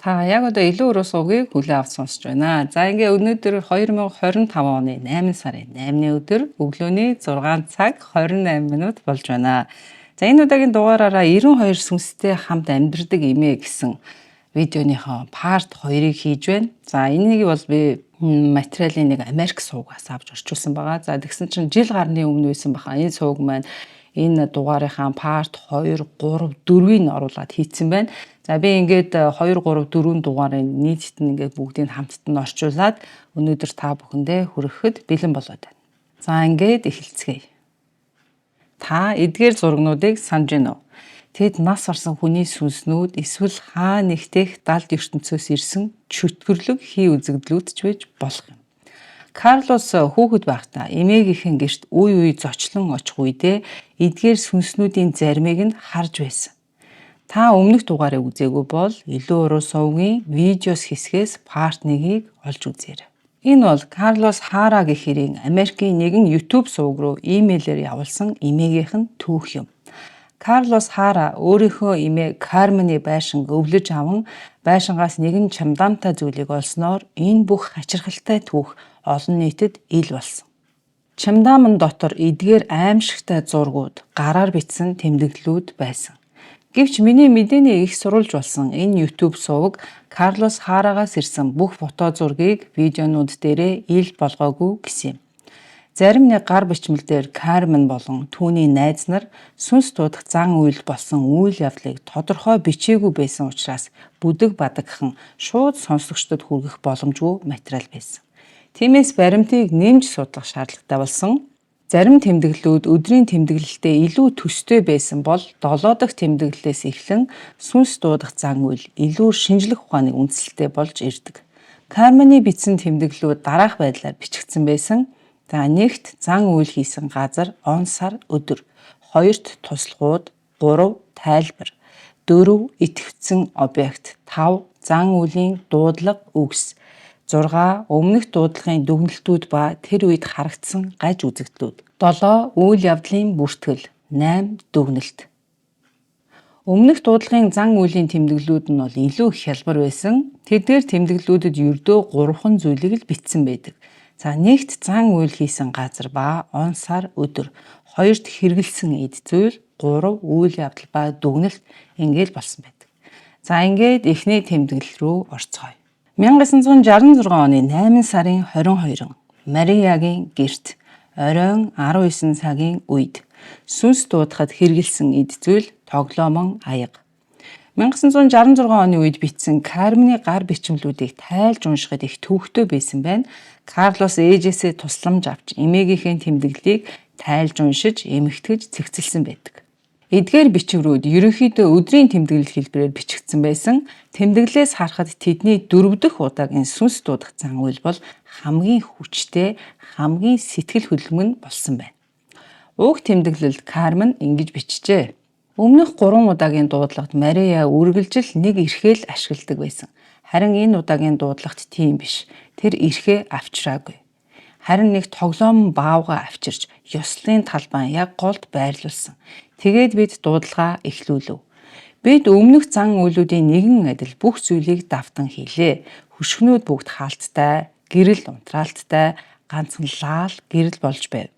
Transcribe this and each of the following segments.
Та яг одоо илүү өрөө суугийг хүлээн авч сонсож байна. За ингээ өнөөдөр 2025 оны 8 сарын 8-ны өдөр өглөөний 6 цаг 28 минут болж байна. За энэ удаагийн дугаараараа 92 сүнстэй хамт амьдардаг эмээ гэсэн видеоныхоо part 2-ыг хийж байна. За энийг бол би материалын нэг Америк суугаас авч орчуулсан байгаа. За тэгсэн чинь жил гарны өмнө байсан баха. Энэ сууг маань энэ дугаарынхаа part 2, 3, 4-ийг оруулаад хийцэн байна. За би ингээд 2, 3, 4 дугаарын нийтд нь ингээд бүгдийг хамтд нь орчуулад өнөөдөр та бүхэндээ хүрэхэд бэлэн болоод байна. За ингээд эхэлцгээе. Та эдгээр зургнуудыг санаж байна уу? Тэд нас орсон хүний сүнснүүд эсвэл хаа нэгтэх далд ертөнцөөс ирсэн чөтгөрлөг хий үзэгдлүүд ч байж болох юм. Карлос хүүхэд байхдаа эмээгийнхэн гэрт үе зочлон очих үедээ эдгээр сүнснүүдийн заримыг нь харж байсан. Та өмнөх дугаарыг үзээгүй бол илүү уруу сувгийн видеос хэсгээс part 1-ийг олж үзээрэй. Энэ бол Карлос Хара гэх хэрийн Америкийн нэгэн YouTube сувг руу имэйлээр явуулсан эмээгийнх нь түүх юм. Карлос Хара өөрийнхөө эмээ Кармений байшин өвлөж аван байшингаас нэгэн чамдаамтай зүйлийг олсноор энэ бүх хачирхалтай түүх олон нийтэд ил болсон. Чамдаамн дотор эдгээр аимшигтай зургууд, гараар бичсэн тэмдэглэлүүд байсан. Гэвч миний мэдээний их сурулж болсон энэ YouTube суваг Карлос Харагаас ирсэн бүх фото зургийг видеонууд дээрээ ил болгоогүй гэсэн юм. Зарим нэг гар бичмэл дээр Кармен болон түүний найз нар сүнс дуудах зан үйл болсон үйл явдлыг тодорхой бичээгүй байсан учраас бүдэг бадагхан шууд сонсогчдод хүргэх боломжгүй материал байсан. Тиймээс баримтыг нэмж судлах шаардлагатай болсон. Зарим тэмдэглэлүүд өдрийн тэмдэглэлтэй илүү төстэй байсан бол 7 дахь тэмдэглэлээс эхлэн сүнс дуудах зан үйл илүү шинжлэх ухааны үндсэлтэй болж ирдэг. Карманы бичсэн тэмдэглэлүүд дараах байдлаар бичигдсэн байсан. За нэгт зан үйл хийсэн газар он сар өдөр, 2-т туслахууд, 3 тайлбар, 4 итгэвцэн объект, 5 зан үлийн дуудлага үгс, 6 өмнөх дуудлагын дүгнэлтүүд ба тэр үед харагдсан гаж үзэгдлүүд, 7 үйл явдлын бүртгэл, 8 дүгнэлт. Өмнөх дуудлагын зан үлийн тэмдэглэлүүд нь бол илүү их хялбар байсан. Тэдгээр тэмдэглэлүүдэд ердөө 3 зүйлийг л бичсэн байдаг. За нэгт зан үйл хийсэн газар ба он сар өдөр, 2-т хэрэгэлсэн эд зүйл, 3 үйл явдал ба дүгнэлт ингээл болсон байдаг. За ингээд эхний тэмдэглэл рүү орцгоё. 1966 оны 8 сарын 22 Мариягийн гэрт оройн 19 цагийн үед сүнс дуудахад хэрэгэлсэн эд зүйл тоглоомон аяга. 1966 оны үед бичсэн Кармны гар бичмлүүдийг тайлж уншихад их төвөгтэй байсан байна. Карлос ээжээсээ тусламж авч эмээгийнхээ тэмдэглэлийг тайлж уншиж эмэгтгэж цэгцэлсэн байдаг. Эдгээр бичвэрүүд ерөнхийдөө өдрийн тэмдэглэл хэлбэрээр бичигдсэн байсан. Тэмдэглэлээс харахад тэдний 4 дахь удаагийн сүнс дуудах зан үйл бол хамгийн хүчтэй, хамгийн сэтгэл хөдлөмөн болсон байна. Уг тэмдэглэлд Кармен ингэж бичжээ. Өмнөх 3 удаагийн дуудлагад Мария үргэлжил нэг эрхэл ашигладаг байсан. Харин энэ удаагийн дуудлагт тийм биш. Тэр эрхээ авчраагүй. Харин нэг тоглоом баавга авчирч ёслолын талбай яг голд байрлуулсан. Тэгээд бид дуудлагаа эхлүүлв. Бид өмнөх зан үйлүүдийн нэгэн адил бүх зүйлийг давтан хийлээ. Хөшгнүүд бүгд хаалттай, гэрэл унтраалттай, ганцхан лаал гэрэл болж байв.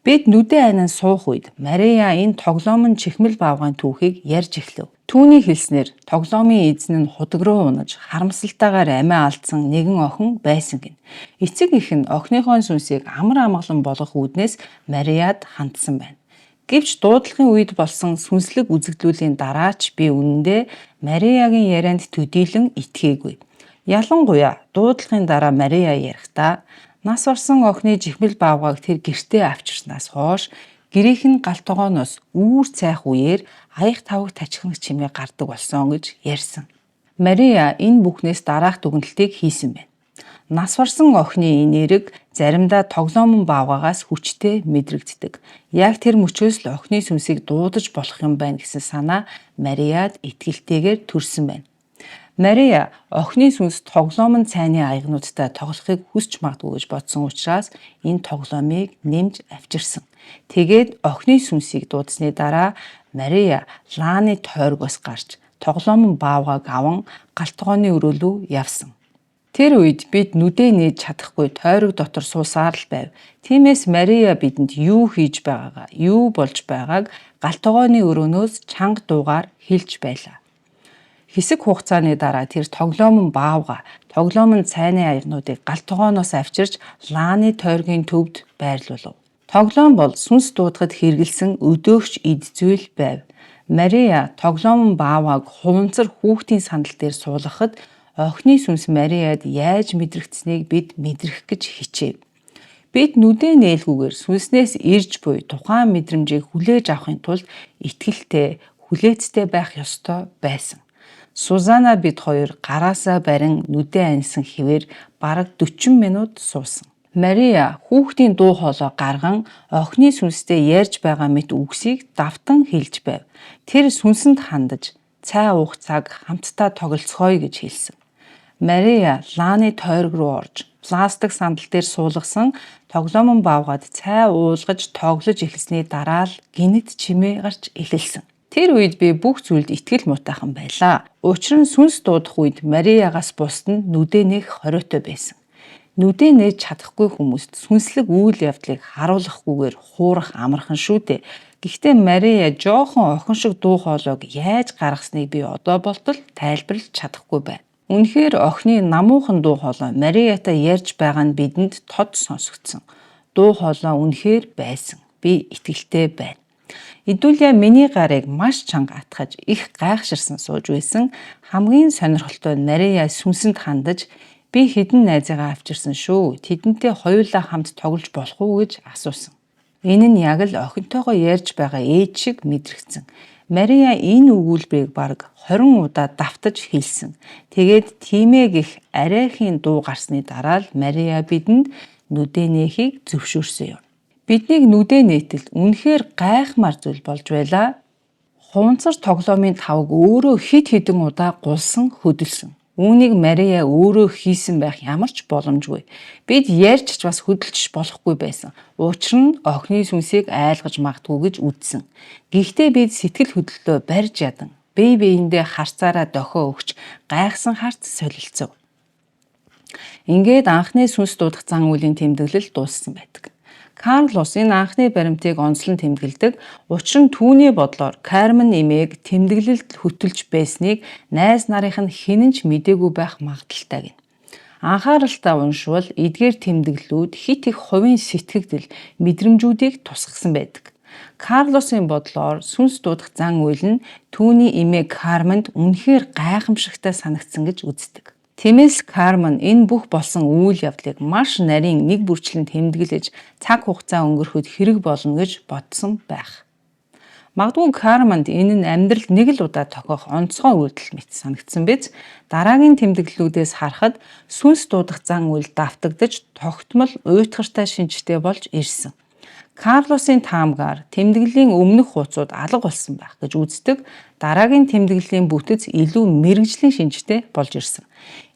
Бид нүдэн айнан суух үед Мария энэ тоглоомын чихмэл баавгын түүхийг ярьж эхлэв. Түүний хэлснээр тоглоомын эзэн нь худаг руу унаж харамсалтайгаар амиа алдсан нэгэн охин байсан гин. Эцэг эх нь охиныхоо сүнсийг амар амгалан болгох үүднээс Марияд хандсан байна. Гэвч дуудлагын үед болсон сүнслэг үзэгдлүүлийн дараач би үнэндээ Мариягийн ярианд төдийлөн итгээгүй. Ялангуяа дуудлагын дараа Мария ярихдаа нас орсон охины жихмэл баавгайг тэр гэртээ авчирснаас хойш гэрийнхэн галт тогооноос үүр цайх үеэр аяг тавг тачхнах чимээ гардаг болсон гэж ярьсан. Мария энэ бүхнээс дараах дүгнэлтийг хийсэн байна. Нас орсон охины энэ эрэг заримдаа тоглоомон баавгайгаас хүчтэй мэдрэгддэг. Яг тэр мөчөөс л охины сүнсийг дуудаж болох юм байна гэсэн санаа Марияд итгэлтэйгээр төрсөн байна. Мария охины сүнс тоглоомын цайны аягнуудтай тоглохыг хүсч магадгүй гэж бодсон учраас энэ тоглоомыг нэмж авчирсан. Тэгээд охины сүнсийг дуудсны дараа Мария лааны тойргоос гарч тоглоомон баавгааг аван галтгооны өрөө рүү явсан. Тэр үед бид нүдээ нээж чадахгүй тойрог дотор суусаар л байв. Тиймээс Мария бидэнд юу хийж байгаагаа, юу болж байгааг галтгооны өрөөнөөс чанга дуугаар хэлж байлаа. Хэсэг хугацааны дараа тэр тоглоомон баавга, тоглоомон цайны аягнуудыг галтгооноос авчирч лааны тойргийн төвд байрлуулв. Тоглоом бол сүнс дуудахад хэрэгэлсэн өдөөгч эд зүйл байв. Мария тоглоомон баавгааг хуванцар хүүхдийн сандал дээр суулгахад охины сүнс Марияд яаж мэдрэгдсэнийг бид мэдрэх гэж хичээв. Бид нүдээ нээлгүйгээр сүнснээс ирж буй тухайн мэдрэмжийг хүлээж авахын тулд итгэлтэй, хүлээцтэй байх ёстой байсан. Сузана бид хоёр гараасаа барин нүдээ ансан хэвээр бараг 40 минут суусан. Мария хүүхдийн дуу хоолой гарган охины сүнстэй ярьж байгаа мэт үгсийг давтан хэлж байв. Тэр сүнсэнд хандаж цай уух цаг хамтдаа тоглоцгоё гэж хэлсэн. Мария лааны тойрог руу орж пластик сандал дээр суулгасан тоглоомон баавгад цай уулгаж тоглож эхэлсний дараа л гинэт чимээ гарч эхэлсэн. Тэр үед би бүх зүйлд итгэл мутайхан байлаа. Учир нь сүнс дуудах үед Мариягаас бусд нь нүдээ нээх хориотой байсан. Нүдээ нээж чадахгүй хүмүүст сүнслэг үйл явдлыг харуулахгүйгээр хуурах амархан шүү дээ. Гэхдээ Мария жоохон охин шиг дуу хоолойг яаж гаргасныг би одоо болтол тайлбарлаж чадахгүй байна. Үнэхээр охины намуухан дуу хоолой Мариятай ярьж байгаа нь бидэнд тод сонсогдсон. Дуу хоолой үнэхээр байсан. Би итгэлтэй байна. Идүүля миний гарыг маш чанга атгаж их гайхширсан сууж байсан. Хамгийн сонирхолтой Мария сүнсэнд хандаж би хэдэн найзыгаа авчирсан шүү. Тэдэнтэй хоёулаа хамт тоглож болох уу гэж асуусан. Энэ нь яг л охинтойгоо ярьж байгаа ээж шиг мэдрэгдсэн. Мария энэ өгүүлбэрийг бараг 20 удаа давтаж хэлсэн. Тэгээд тиймээ гэх арайхийн дуу гарсны дараа л Мария бидэнд нүдээ нээхийг зөвшөөрсөн юм. Биднийг нүдээ нээтэл үнэхээр гайхмаар зүйл болж байлаа. Хуванцар тоглоомын тавг өөрөө хид хідэн удаа гулсан хөдөлсөн. Үүнийг Мария өөрөө хийсэн байх ямар ч боломжгүй. Бид ярьж ч бас хөдөлж болохгүй байсан. Учир нь охины сүнсийг айлгаж магтгүй гэж үзсэн. Гэхдээ бид сэтгэл хөдлөлтөө барьж ядан. Бие биендээ харцаараа дохио өгч гайхсан харц солилцов. Ингээд анхны сүнс дуудах зан үйлийн тэмдэглэл дууссан байдаг. Карлос энэ анхны баримтыг онцлон тэмдэглэдэг. Учир нь түүний бодлоор Кармен эмээг тэмдэглэлд хөтөлж байсныг найз нарынх нь хэн ч мдээгүй байх магадaltaй гэнэ. Анхааралтай уншвал эдгээр тэмдэглэлүүд хит их хувийн сэтгэгдэл, мэдрэмжүүдийг тусгасан байдаг. Карлосын бодлоор сүнс дуудах зан үйл нь түүний эмээ Кармент үнэхээр гайхамшигтай санагдсан гэж үздэг. Тиймээс Кармен энэ бүх болсон үйл явдлыг маш нарийн нэг бүрчлэн тэмдэглэж цаг хугацаа өнгөрөхөд хэрэг болно гэж бодсон байх. Магадгүй Кармент энэ нь амьдралд нэг л удаа тохиох онцгой үйлдэл мэт санагдсан биз. Дараагийн тэмдэглэлүүдээс харахад сүнс дуудах зан үйл давтагдж тогтмол уйтгартай шинжтэй болж ирсэн. Карлосын таамгаар тэмдэглэлийн өмнөх хуудсууд алга болсон байх гэж үздэг. Дараагийн тэмдэглэлийн бүтэц илүү мэрэгжлийн шинжтэй болж ирсэн.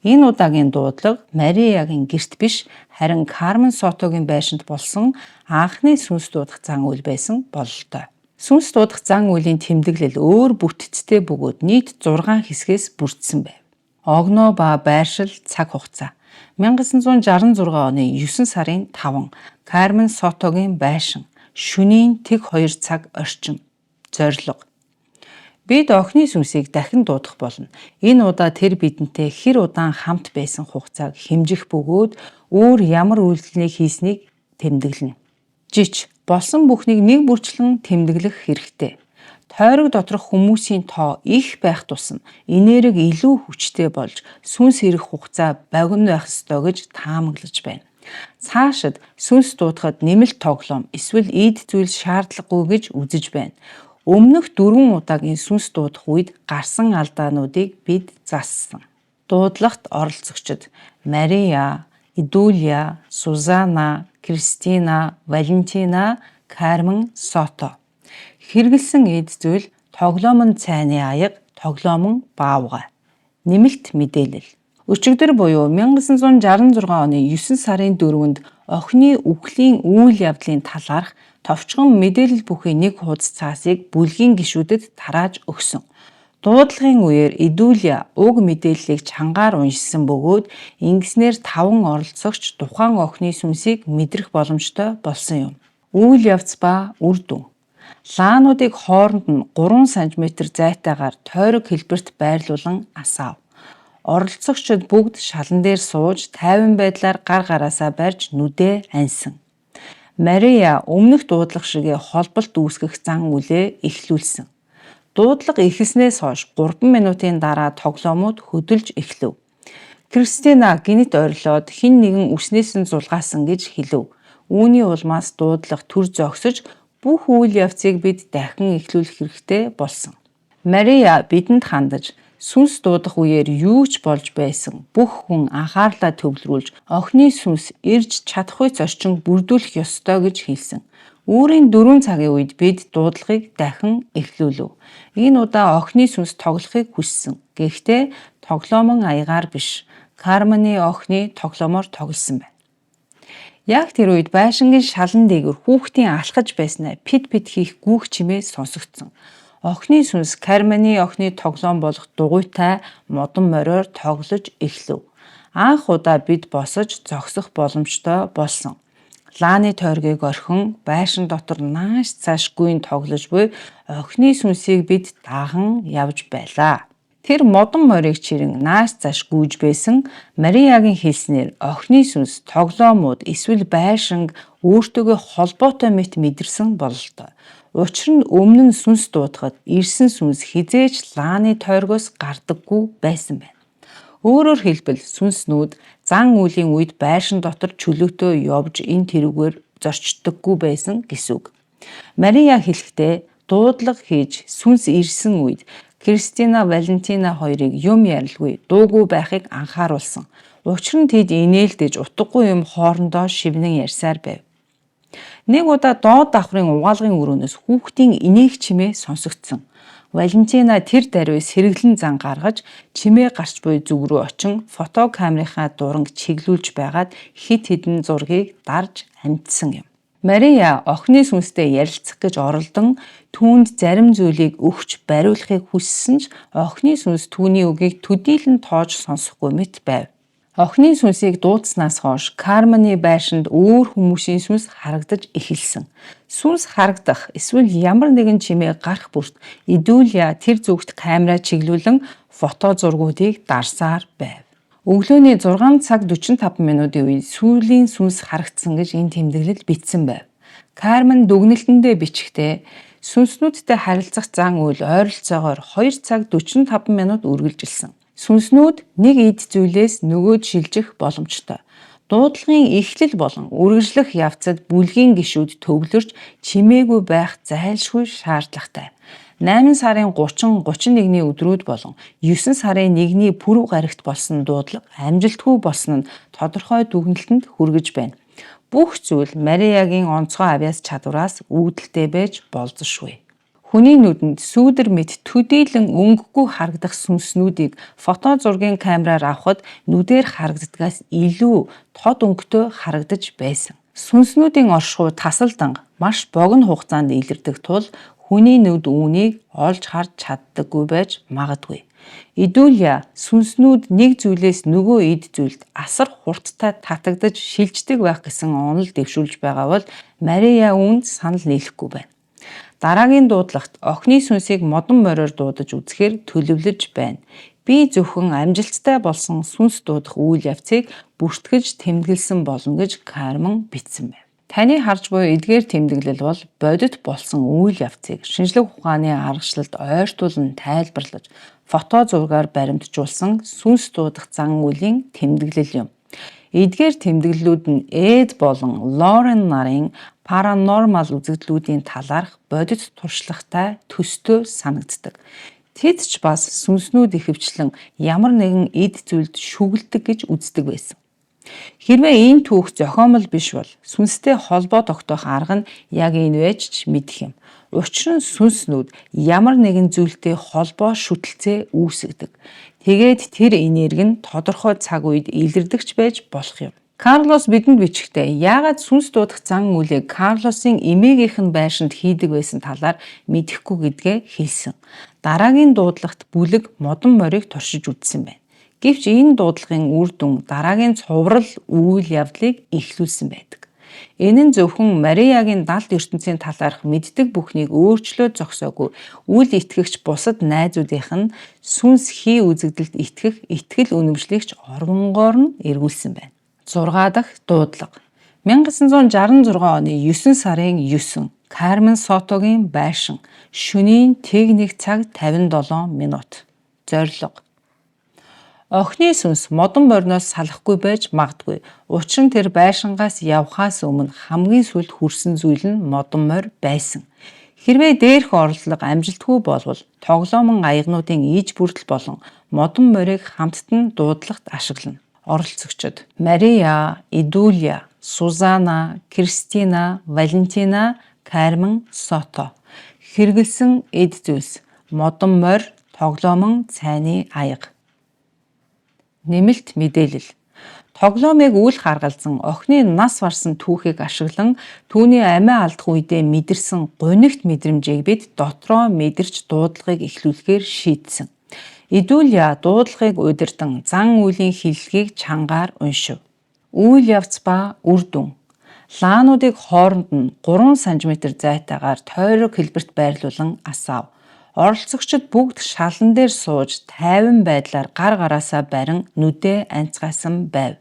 Энэ удаагийн дуудлага Мариягийн гэрт биш, харин Кармен Сотогийн байшинд болсон анхны сүнс дуудах зан үйл байсан бололтой. Сүнс дуудах зан үйлийн тэмдэглэл өөр бүтцтэй бөгөөд нийт 6 хэсгээс бүрдсэн байв. Огноо ба байршил цаг хугацаа 1966 оны 9 сарын 5 Кармен Сотогийн байшин, шөнийн тэг 2 цаг орчим, зорилго. Бид охины сүнсийг дахин дуудах болно. Энэ удаа тэр бидэнтэй хэр удаан хамт байсан хугацааг хэмжих бөгөөд өөр ямар үйлдэлийг хийснийг тэмдэглэнэ. Жич болсон бүхнийг нэг бүрчлэн тэмдэглэх хэрэгтэй. Тойрог доторх хүмүүсийн тоо их байх тусам энерги илүү хүчтэй болж сүнс ирэх хугацаа богино байх ёстой гэж таамаглаж байна. Цаашид сүнс дуудахад нэмэлт тоглоом эсвэл эд зүйл шаардлагагүй гэж үзэж байна. Өмнөх 4 удаагийн сүнс дуудах үед гарсан алдаануудыг бид зассан. Дуудлагт оролцогчид Мария, Идүүля, Сузана, Кристина, Валентина, Кармен Сото. Хэрэгэлсэн эд зүйл тоглоомон цайны аяга, тоглоомон баавга. Нэмэлт мэдээлэл. Өчигдөр буюу 1966 оны 9 сарын 4-нд охины үхлийн үйл явдлын талаарх товчхон мэдээлэл бүхий нэг хуудас цаасыг бүлгийн гишүүдэд тарааж өгсөн. Дуудлагын үеэр Идүлия уг мэдээллийг чангаар уншсан бөгөөд ингэснээр 5 оролцогч тухайн охины сүнсийг мэдрэх боломжтой болсон юм. Үйл явц ба үр дүн. Лаануудыг хооронд нь 3 см зайтайгаар тойрог хэлбэрт байрлуулан асаав. Оролцогчид бүгд шалан дээр сууж тайван байдлаар гар гараасаа барьж нүдээ аньсан. Мария өмнөх дуудлага шигээ холболт үүсгэх зан үлээ эхлүүлсэн. Дуудлага эхэлснээс хойш 3 минутын дараа тоглоомууд хөдөлж эхлэв. Кристина гинт орилоод хэн нэгэн үснээс нь зулгаасан гэж хэлв. Үүний улмаас дуудлага түр зогсож бүх үйл явцыг бид дахин эхлүүлэх хэрэгтэй болсон. Мария бидэнд хандаж сүнс дуудах үеэр юу ч болж байсан бүх хүн анхаарлаа төвлөрүүлж охины сүнс ирж чадахуйц орчин бүрдүүлэх ёстой гэж хэлсэн. Үүрийн 4 цагийн үед бид дуудлагыг дахин эхлүүлв. Энэ удаа охины сүнс тоглохыг хүссэн. Гэхдээ тоглоомон аягаар биш. Карманы охины тоглоомоор тоглосон байна. Яг тэр үед байшингийн шалан дээгүүр хүүхдийн алхаж байснаа пит хийх гүүх чимээ сонсогдсон. Охины сүнс Карманы охины тоглоом болох дугуйтай модон мориор тоглож эхлэв. Анх удаа бид босож зогсох боломжтой болсон. Лааны тойргийг орхин байшин дотор нааш цааш гүйн тоглож буй охины сүнсийг бид даган явж байлаа. Тэр модон морийг чирэн нааш цааш гүйж байсан. Мариягийн хэлснээр охины сүнс тоглоомууд эсвэл байшинг өөртөөгөө холбоотой мэт мэдэрсэн бололтой. Учир нь өмнө нь сүнс дуудахад ирсэн сүнс хизээч лааны тойргоос гардаггүй байсан байна. Өөрөөр хэлбэл сүнснүүд зан үйлийн үед байшин дотор чөлөөтөө явж энэ тэрүүгээр зорчдоггүй байсан гэсэн үг. Мария хэлэхдээ дуудлага хийж сүнс ирсэн үед Кристина Валентина хоёрыг юм ярилгүй дуугүй байхыг анхааруулсан. Учир нь тэд инээлдэж утгагүй юм хоорондоо шивнэн ярьсаар байв. Нэг удаа доод давхрын угаалгын өрөөнөөс хүүхдийн инээх чимээ сонсогдсон. Валентина тэр даруй сэргэлэн зан гаргаж чимээ гарч буй зүг рүү очин фото камерынхаа дуранг чиглүүлж байгаад хит хідэн зургийг дарж амжсан юм. Мария охины сүнстэй ярилцах гэж оролдон түүнд зарим зүйлийг өгч бариулахыг хүссэн ч охины сүнс түүний үгийг төдийлөн тоож сонсохгүй мэт байв. Охины сүнсийг дуудснаас хойш Карманы байшинд өөр хүмүүсийн сүнс харагдаж эхэлсэн. Сүнс харагдах эсвэл ямар нэгэн чимээ гарах бүрт Идүлия тэр зүгт камера чиглүүлэн фото зургуудыг дарсаар байв. Өглөөний 6 цаг 45 минутын үед сүүлийн сүнс харагдсан гэж энэ тэмдэглэл бичсэн байв. Кармен дүгнэлтэндээ бичгтээ сүнснүүдтэй харилцах зан үйл ойролцоогоор 2 цаг 45 минут үргэлжилсэн. Сүнснүүд нэг эд зүйлээс нөгөөд шилжих боломжтой. Дуудлагын эхлэл болон үргэлжлэх явцад бүлгийн гишүүд төвлөрч чимээгүй байх зайлшгүй шаардлагатай. 8 сарын 30-31-ний өдрүүд болон 9 сарын 1-ний пүрэв гарагт болсон дуудлага амжилтгүй болсон нь тодорхой дүгнэлтэнд хүргэж байна. Бүх зүйл Мариягийн онцгой авяас чадвараас үүдэлтэй байж болзошгүй. Хүний нүдэнд сүүдэр мэт төдийлөн өнгөгүй харагдах сүнснүүдийг фото зургийн камераар авахад нүдээр харагддгаас илүү тод өнгөтэй харагдаж байсан. Сүнснүүдийн оршихуй тасалданг маш богино хугацаанд илэрдэг тул хүний нүд үүнийг олж харж чаддаггүй байж магадгүй. Идүлия сүнснүүд нэг зүйлээс нөгөө эд зүйлд асар хурдтай татагдаж шилждэг байх гэсэн онол дэвшүүлж байгаа бол Мария үүнд санал нийлэхгүй байна. Дараагийн дуудлагт охины сүнсийг модон мориор дуудаж үзэхээр төлөвлөж байна. Би зөвхөн амжилттай болсон сүнс дуудах үйл явцыг бүртгэж тэмдэглэсэн болно гэж Кармен бичсэн байна. Таны харж буй эдгээр тэмдэглэл бол бодит болсон үйл явцыг шинжлэх ухааны аргачлалд ойртуулан тайлбарлаж фото зургаар баримтжуулсан сүнс дуудах зан үйлийн тэмдэглэл юм. Эдгээр тэмдэглэлүүд нь Эд болон Лорен нарын паранормал үзэгдлүүдийн талаарх бодит туршлагатай төстэй санагддаг. Тэд ч бас сүнснүүд ихэвчлэн ямар нэгэн эд зүйлд шүглдэг гэж үздэг байсан. Хэрвээ энэ түүх зохиомол биш бол сүнстэй холбоо тогтоох арга нь яг энэ байж ч мэдэх юм. Учир нь сүнснүүд ямар нэгэн зүйлтэй холбоо шүтэлцээ үүсгэдэг. Тэгээд тэр энерги нь тодорхой цаг үед илэрдэгч байж болох юм. Карлос бидэнд бичгтээ яагаад сүнс дуудах зан үйлийг Карлосын эмээгийнх нь байшинд хийдэг байсан талаар мэдэхгүй гэдгээ хэлсэн. Дараагийн дуудлагт бүлэг модон морийг туршиж үзсэн байна. Гэвч энэ дуудлагын үр дүн дараагийн цуврал үйл явдлыг эхлүүлсэн байдаг. Энэ нь зөвхөн Мариягийн далд ертөнцийн талаарх мэддэг бүхнийг өөрчлөө зогсоогүй үл итгэгч бусад найзуудынх нь сүнс хий үзэгдэлд итгэх итгэл үнэмшлэгч оргонгоор нь эргүүлсэн байна. 6 дахь дуудлага. 1966 оны 9 сарын 9 Кармен Сотогийн байшин. Шөнийн тэг 1 цаг 57 минут. Зорилго. Охины сүнс модон морноос салахгүй байж магадгүй. Учир нь тэр байшингаас явхаас өмнө хамгийн сүүлд хүрсэн зүйл нь модон морь байсан. Хэрвээ дээрх орлого амжилтгүй болвол тоглоомын аягнуудын иж бүрдэл болон модон морийг хамттан дуудлагт ашиглана. Оролцогчид: Мария, Идулия, Сузана, Кристина, Валентина, Кармен Сото. Хэрэгэлсэн эд зүйлс: модон морь, тоглоомын цайны аяга. Нэмэлт мэдээлэл. Тоглоомыг үл харгалзан охины нас барсан түүхийг ашиглан түүний амиа алдах үедээ мэдэрсэн гунигт мэдрэмжийг бид дотроо мэдэрч дуудлагыг эхлүүлэхээр шийдсэн. Идулия дуудлагыг удирдан зан үйлийн хэллэгийг чангаар уншив. Үйл явц ба үр дүн. Лаануудыг хооронд нь 3 см зайтайгаар тойрог хэлбэрт байрлуулан асаав. Оролцогчид бүгд шалан дээр сууж тайван байдлаар гар гараасаа барин нүдээ анцгаасан байв.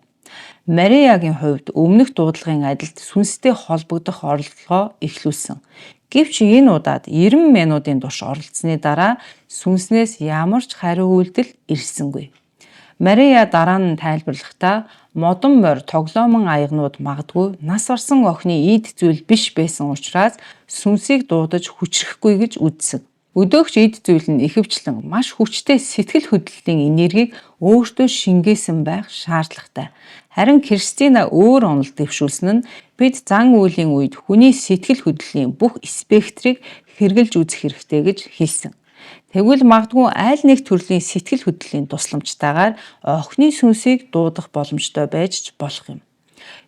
Мариягийн хувьд өмнөх дуудлагын адилд сүнстэй холбогдох оролдлогоо эхлүүлсэн. Гэвч энэ удаад 90 минутын турш оролцсны дараа сүнснээс ямар ч хариу үйлдэл ирсэнгүй. Мария дараа нь тайлбарлахдаа модон морь тоглоомын аягнууд магадгүй нас барсан охины эд зүйл биш байсан учраас сүнсийг дуудаж хүчрэхгүй гэж үзсэн. Өдөөгч эд зүйл нь ихэвчлэн маш хүчтэй сэтгэл хөдлөлийн энергийг өөртөө шингээсэн байх шаардлагатай. Харин Кристина өөр онол дэвшүүлсэн нь бид зан үйлийн үед хүний сэтгэл хөдлөлийн бүх спектрийг хэрэгжилж үзэх хэрэгтэй гэж хэлсэн. Тэгвэл магадгүй аль нэг төрлийн сэтгэл хөдлөлийн тусламжтайгаар охины сүнсийг дуудах боломжтой байж болох юм.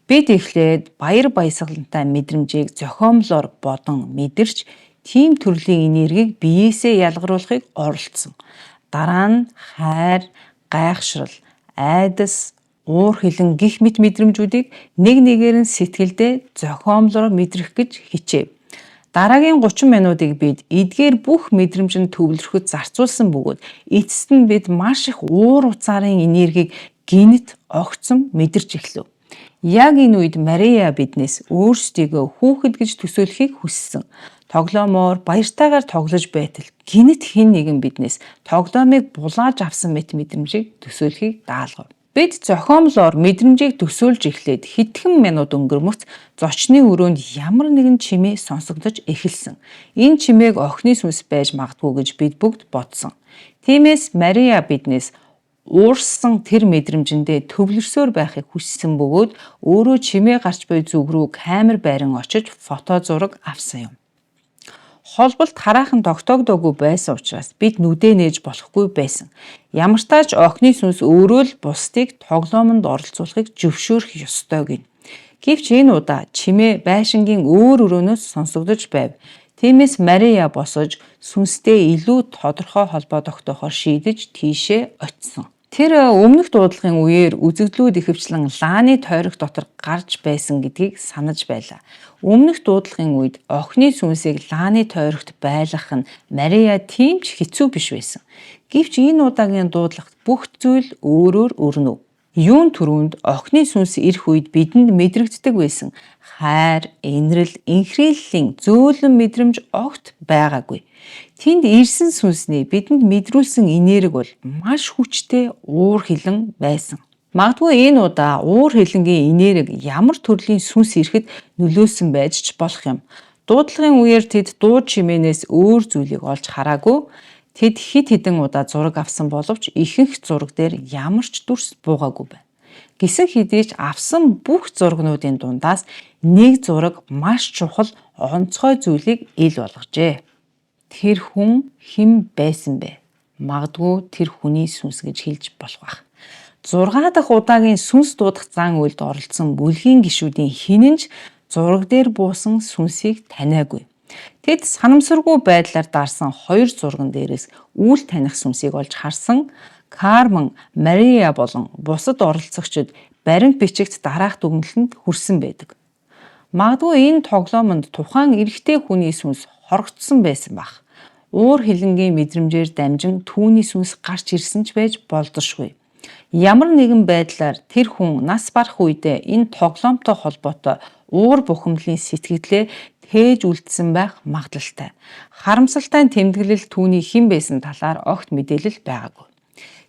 Бид эхлээд баяр баясгалантай мэдрэмжийг зохиомлоор бодон мэдэрч тийм төрлийн энергийг биеэсээ ялгаруулахыг оролдсон. Дараа нь хайр, гайхшрал, айдас, уур хилэн гих мэт мэдрэмжүүдийг нэг нэгээр нь сэтгэлдээ зохиомлоор мэдрэх гэж хичээв. Дараагийн 30 минутыг бид эдгээр бүх мэдрэмжинд төвлөрөхөд зарцуулсан бөгөөд эцэст нь бид маш их уур уцаарын энергийг гинт огцом мэдэрч эхлэв. Яг энэ үед Мария биднээс өөрсдийгөө хүүхэд гэж төсөөлөхийг хүссэн. Тоглоомоор баяртайгаар тоглож байтал гинт хэн нэгэн биднээс тоглоомыг булааж авсан мэт мэдрэмжийг төсөөлөхийг даалгав. Бид зохиомлоор мэдрэмжийг төсөөлж эхлээд хэдхэн минут өнгөрмөц зочны өрөөнд ямар нэгэн чимээ сонсогдож эхэлсэн. Энэ чимээг охины сүнс байж магадгүй гэж бид бүгд бодсон. Тиймээс Мария биднээс уурсан тэр мэдрэмжиндээ төвлөрсөөр байхыг хүссэн бөгөөд өөрөө чимээ гарч буй зүг рүү камер байран очиж фото зураг авсан юм. Холболт хараахан тогтоогдоогүй байсан учраас бид нүдээ нээж болохгүй байсан. Ямар ч тач охины сүнс өөрөө л бусдыг тоглоомонд оролцуулахыг зөвшөөрөх ёстой гин. Гэвч энэ удаа чимээ байшингийн өөр өрөөнөөс сонсогдож байв. Тиймээс Мария босож сүнстэй илүү тодорхой холбоо тогтоохоор шийдэж тийшээ очисон. Тэр өмнөх дуудлагын үеэр үзэгдлүүд ихэвчлэн лааны тойрог дотор гарч байсан гэдгийг санаж байлаа. Өмнөх дуудлагын үед охины сүнсийг лааны тойрогт байлгах нь Мария тийм ч хэцүү биш байсан. Гэвч энэ удаагийн дуудлагт бүх зүйл өөрөөр өрнөв. Юун түрүүнд охины сүнс ирэх үед бидэнд мэдрэгддэг байсан хайр, инрэл, инхрийллийн зөөлөн мэдрэмж огт байгаагүй. Тэнд ирсэн сүнсний бидэнд мэдрүүлсэн энерги бол маш хүчтэй уур хилэн байсан. Магадгүй энэ удаа уур хилэнгийн энерги ямар төрлийн сүнс ирэхэд нөлөөсөн байж ч болох юм. Дуудлагын үеэр тэд дууд чимээнээс өөр зүйлийг олж хараагүй. Тэд хэд хэдэн удаа зураг авсан боловч ихэнх зураг дээр ямар ч дүрс буугаагүй байна. Гисэн хэдий ч авсан бүх зургнуудын дундаас нэг зураг маш чухал онцгой зүйлийг ил болгожээ. Тэр хүн хэн байсан бэ? Магадгүй тэр хүний сүнс гэж хэлж болох байх. 6 дахь удаагийн сүнс дуудах зан үйлд оролцсон бүлгийн гишүүдийн хэн ч зураг дээр буусан сүнсийг таниагүй. Тэд санамсаргүй байдлаар дарсан 2 зурган дээрээс үл таних сүнсийг олж харсан. Кармен, Мария болон бусад оролцогчид баримт бичигт дараах дүгнэлтэнд хүрсэн байдаг. Магадгүй энэ тоглоомонд тухайн эрэгтэй хүний сүнс хорогдсон байсан бах. Уур хилэнгийн мэдрэмжээр дамжин түүний сүнс гарч ирсэн ч байж болзошгүй. Ямар нэгэн байдлаар тэр хүн нас барах үедээ энэ тоглоомтой холбоотой уур бухимдлын сэтгэлээ тээж үлдсэн байх магадлалтай. Харамсалтай тэмдэглэл түүний хэн байсан талаар огт мэдээлэл байгаагүй.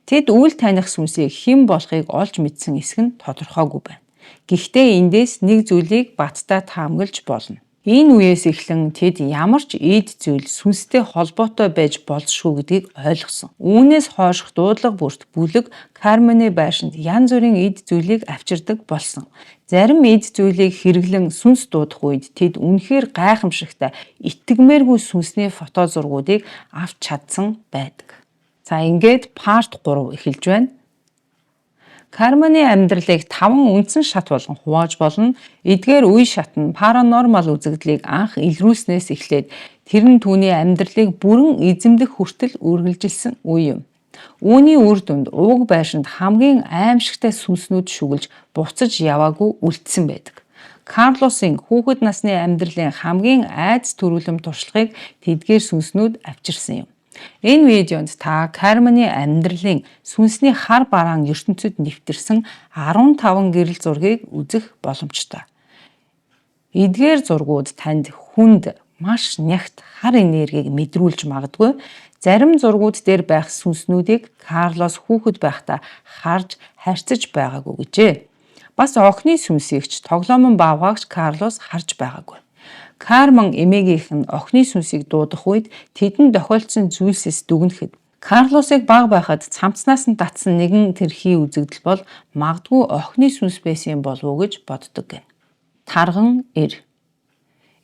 Тэд үл таних сүнсийг хэн болохыг олж мэдсэн эсэх нь тодорхойгүй байна. Гэхдээ эндээс нэг зүйлийг баттай таамаглаж болно. Энэ үеэс эхлэн тэд ямар ч эд зүйл сүнстэй холбоотой байж болзошгүй гэдгийг ойлгосон. Үүнээс хойших дуудлага бүрт бүлэг Кармены байшинд янз бүрийн эд зүйлийг авчирдаг болсон. Зарим эд зүйлийг хэрэглэн сүнс дуудах үед тэд үнэхээр гайхамшигтай итгэмээргүй сүнсний фото зургуудыг авч чадсан байдаг. За ингээд part 3 эхэлж байна. Кармены амьдралыг 5 үндсэн шат болгон хувааж болно. Эдгээр үе шат нь паранормал үзэгдлийг анх илрүүлснээс эхлээд тэр нь түүний амьдралыг бүрэн эзэмдэх хүртэл үргэлжилсэн үе юм. Үүний үр дүнд уг байшинд хамгийн аимшигтай сүнснүүд шүглж буцаж яваагүй үлдсэн байдаг. Карлосын хүүхэд насны амьдралын хамгийн айдас төрүүлэм туршлагыг тэдгээр сүнснүүд авчирсан юм. Энэ видеонд та Кармены амьдралын сүнсний хар бараан ертөнцид нэвтэрсэн 15 гэрэл зургийг үзэх боломжтой. Эдгээр зургууд танд хүнд маш нягт хар энергийг мэдрүүлж магадгүй. Зарим зургууд дээр байх сүнснүүдийг Карлос хүүхэд байхдаа харж харьцаж байгаагүй гэжээ. Бас охины сүнсийг ч тоглоомон баавгаагч Карлос харж байгаагүй. Кармен эмээгийнх нь охины сүнсийг дуудах үед тэдэнд тохиолдсон зүйлсээс дүгнэхэд Карлосыг баг байхад цамцнаас нь татсан нэгэн тэрхий үзэгдэл бол магадгүй охины сүнс байсан болов уу гэж боддог гэнэ. Тарган эр.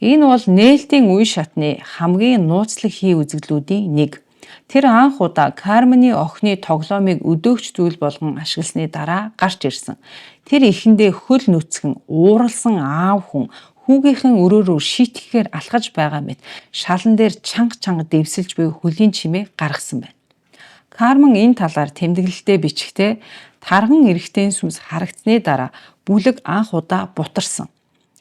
Энэ бол нээлтийн үе шатны хамгийн нууцлаг хий үзэгдлүүдийн нэг. Тэр анх удаа Кармены охины тоглоомыг өдөөгч зүйл болгон ашигласны дараа гарч ирсэн. Тэр эхэндээ хөл нүцгэн ууралсан аав хүн хүүгийнхэн өрөөрөө шийтгэхээр алхаж байгаа мэт шалан дээр чанга дэвсэлж буй хөлийн чимээ гаргасан байна. Кармен энэ талаар тэмдэглэлтэй бичгтээ тарган эрэгтэй сүнс харагдсны дараа бүлэг анх удаа бутарсан.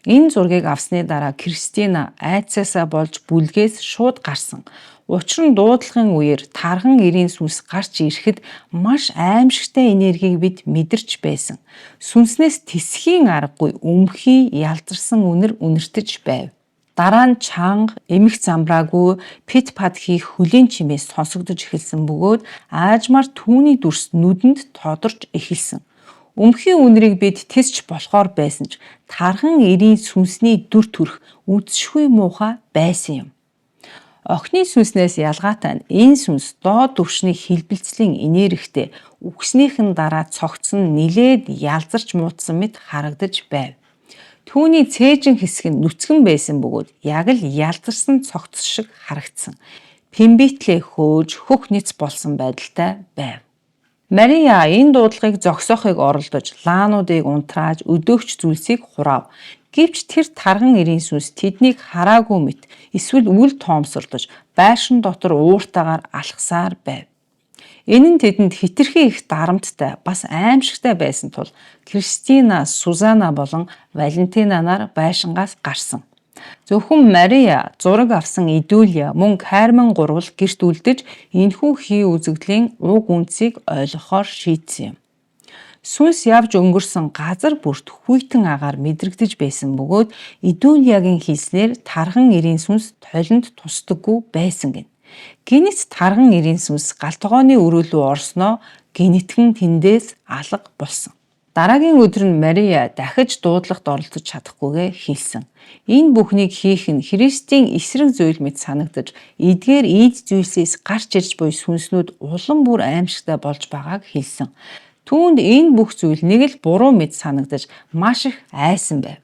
Энэ зургийг авсны дараа Кристина айцаасаа болж бүлгээс шууд гарсан. Учир нь дуудлагын үеэр тарган эрийн сүнс гарч ирэхэд маш аимшигтай энергийг бид мэдэрч байсан. Сүнснээс тэсхийн аргагүй өмхий ялзарсан үнэр үнэртэж байв. Дараа нь чанга, эмх замбраагүй, пит пад хийх хөлийн чимээс сонсогдож эхэлсэн бөгөөд аажмаар түүний дүрс нүдэнд тодорч эхэлсэн. Өмхий үнэрийг бид тэсч болохоор байсан ч тарган эрийн сүнсний дүр төрх үдшгүй муухай байсан юм. Охины сүнснээс ялгаатай нь энэ сүнс доод түвшний хэлбэлцлийн энергитэй үхснийхэн дараа цогцсон нилээд ялзарч муудсан мэт харагдаж байв. Түүний цээжин хэсэг нь нүцгэн байсан бөгөөд яг л ялзарсан цогц шиг харагдсан. Пимбитлээ хөөж хөх ниц болсон байдалтай байв. Мария энэ дуудлагыг зогсоохыг оролдож лаануудыг унтрааж өдөөгч зүйлсийг хураав. Гэвч тэр тарган эрийн сүнс тэднийг хараагүй мэт эсвэл үл тоомсорлож байшин дотор ууртаагаар алхсаар байв. Энэ нь тэдэнд хэтэрхий их дарамттай бас аимшигтай байсан тул Кристина, Сузана болон Валентинанаар байшингаас гарсан. Зөвхөн Мария, зураг авсан Идүлия, мөн Кармен гурвал гэрт үлдэж энэхүү хий үзэгдлийн уг үндсийг ойлгохоор шийдсэн юм. Сүнс явж өнгөрсөн газар бүрт хүйтэн агаар мэдрэгдэж байсан бөгөөд Идүлиягийн хэлснээр тарган эрийн сүнс толинд тусдаггүй байсан гин. Гинэт тарган эрийн сүнс галтгооны өрөөлөө орсноо гинэтгэн тэндээс алга болсон. Дараагийн өдөр нь Мария дахиж дуудлагт оролцож чадахгүйгээ хэлсэн. Энэ бүхнийг хийх нь Христийн эсрэг зүйл мэт санагдаж, эдгээр ийд зүйлсээс гарч ирж буй сүнснүүд улам бүр аимшигтай болж байгааг хэлсэн. Түүнд энэ бүх зүйл нэг л буруу мэт санагдаж маш их айсан байв.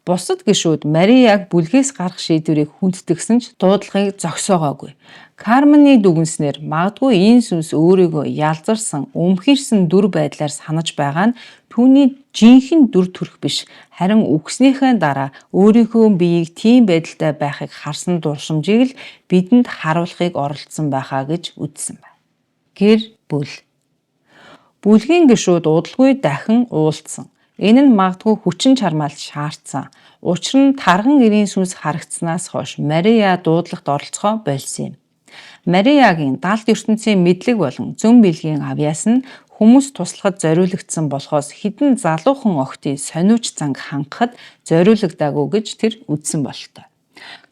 Бусад гишүүд Марияг бүлгээс гарах шийдвэрийг хүндэтгсэн ч дуудлагыг зогсоогоогүй. Карманы дүгнснээр магадгүй энэ сүнс өөрийгөө ялзарсан, өмхирсэн дүр байдлаар санаж байгаа нь түүний жинхэнэ дүр төрх биш, харин үгснийхээ дараа өөрийнхөө биеийг тийм байдалтай байхыг харсан дурсамжийг л бидэнд харуулахыг оролдсон байхаа гэж үзсэн байна. Гэр бүл. Бүлгийн гишүүд удалгүй дахин уулзсан. Энэ нь магадгүй хүчин чармаалт шаардсан. Учир нь тарган эрийн сүнс харагдсанаас хойш Мария дуудлагт оролцохоо больсон юм. Мариагийн далд ертөнцийн мэдлэг болон зөн билгийн авьяас нь хүмүүс туслахад зориулагдсан болохоос хідэн залуухан охтын сониуч занг хангахад зориулагдаагүй гэж тэр үзсэн бололтой.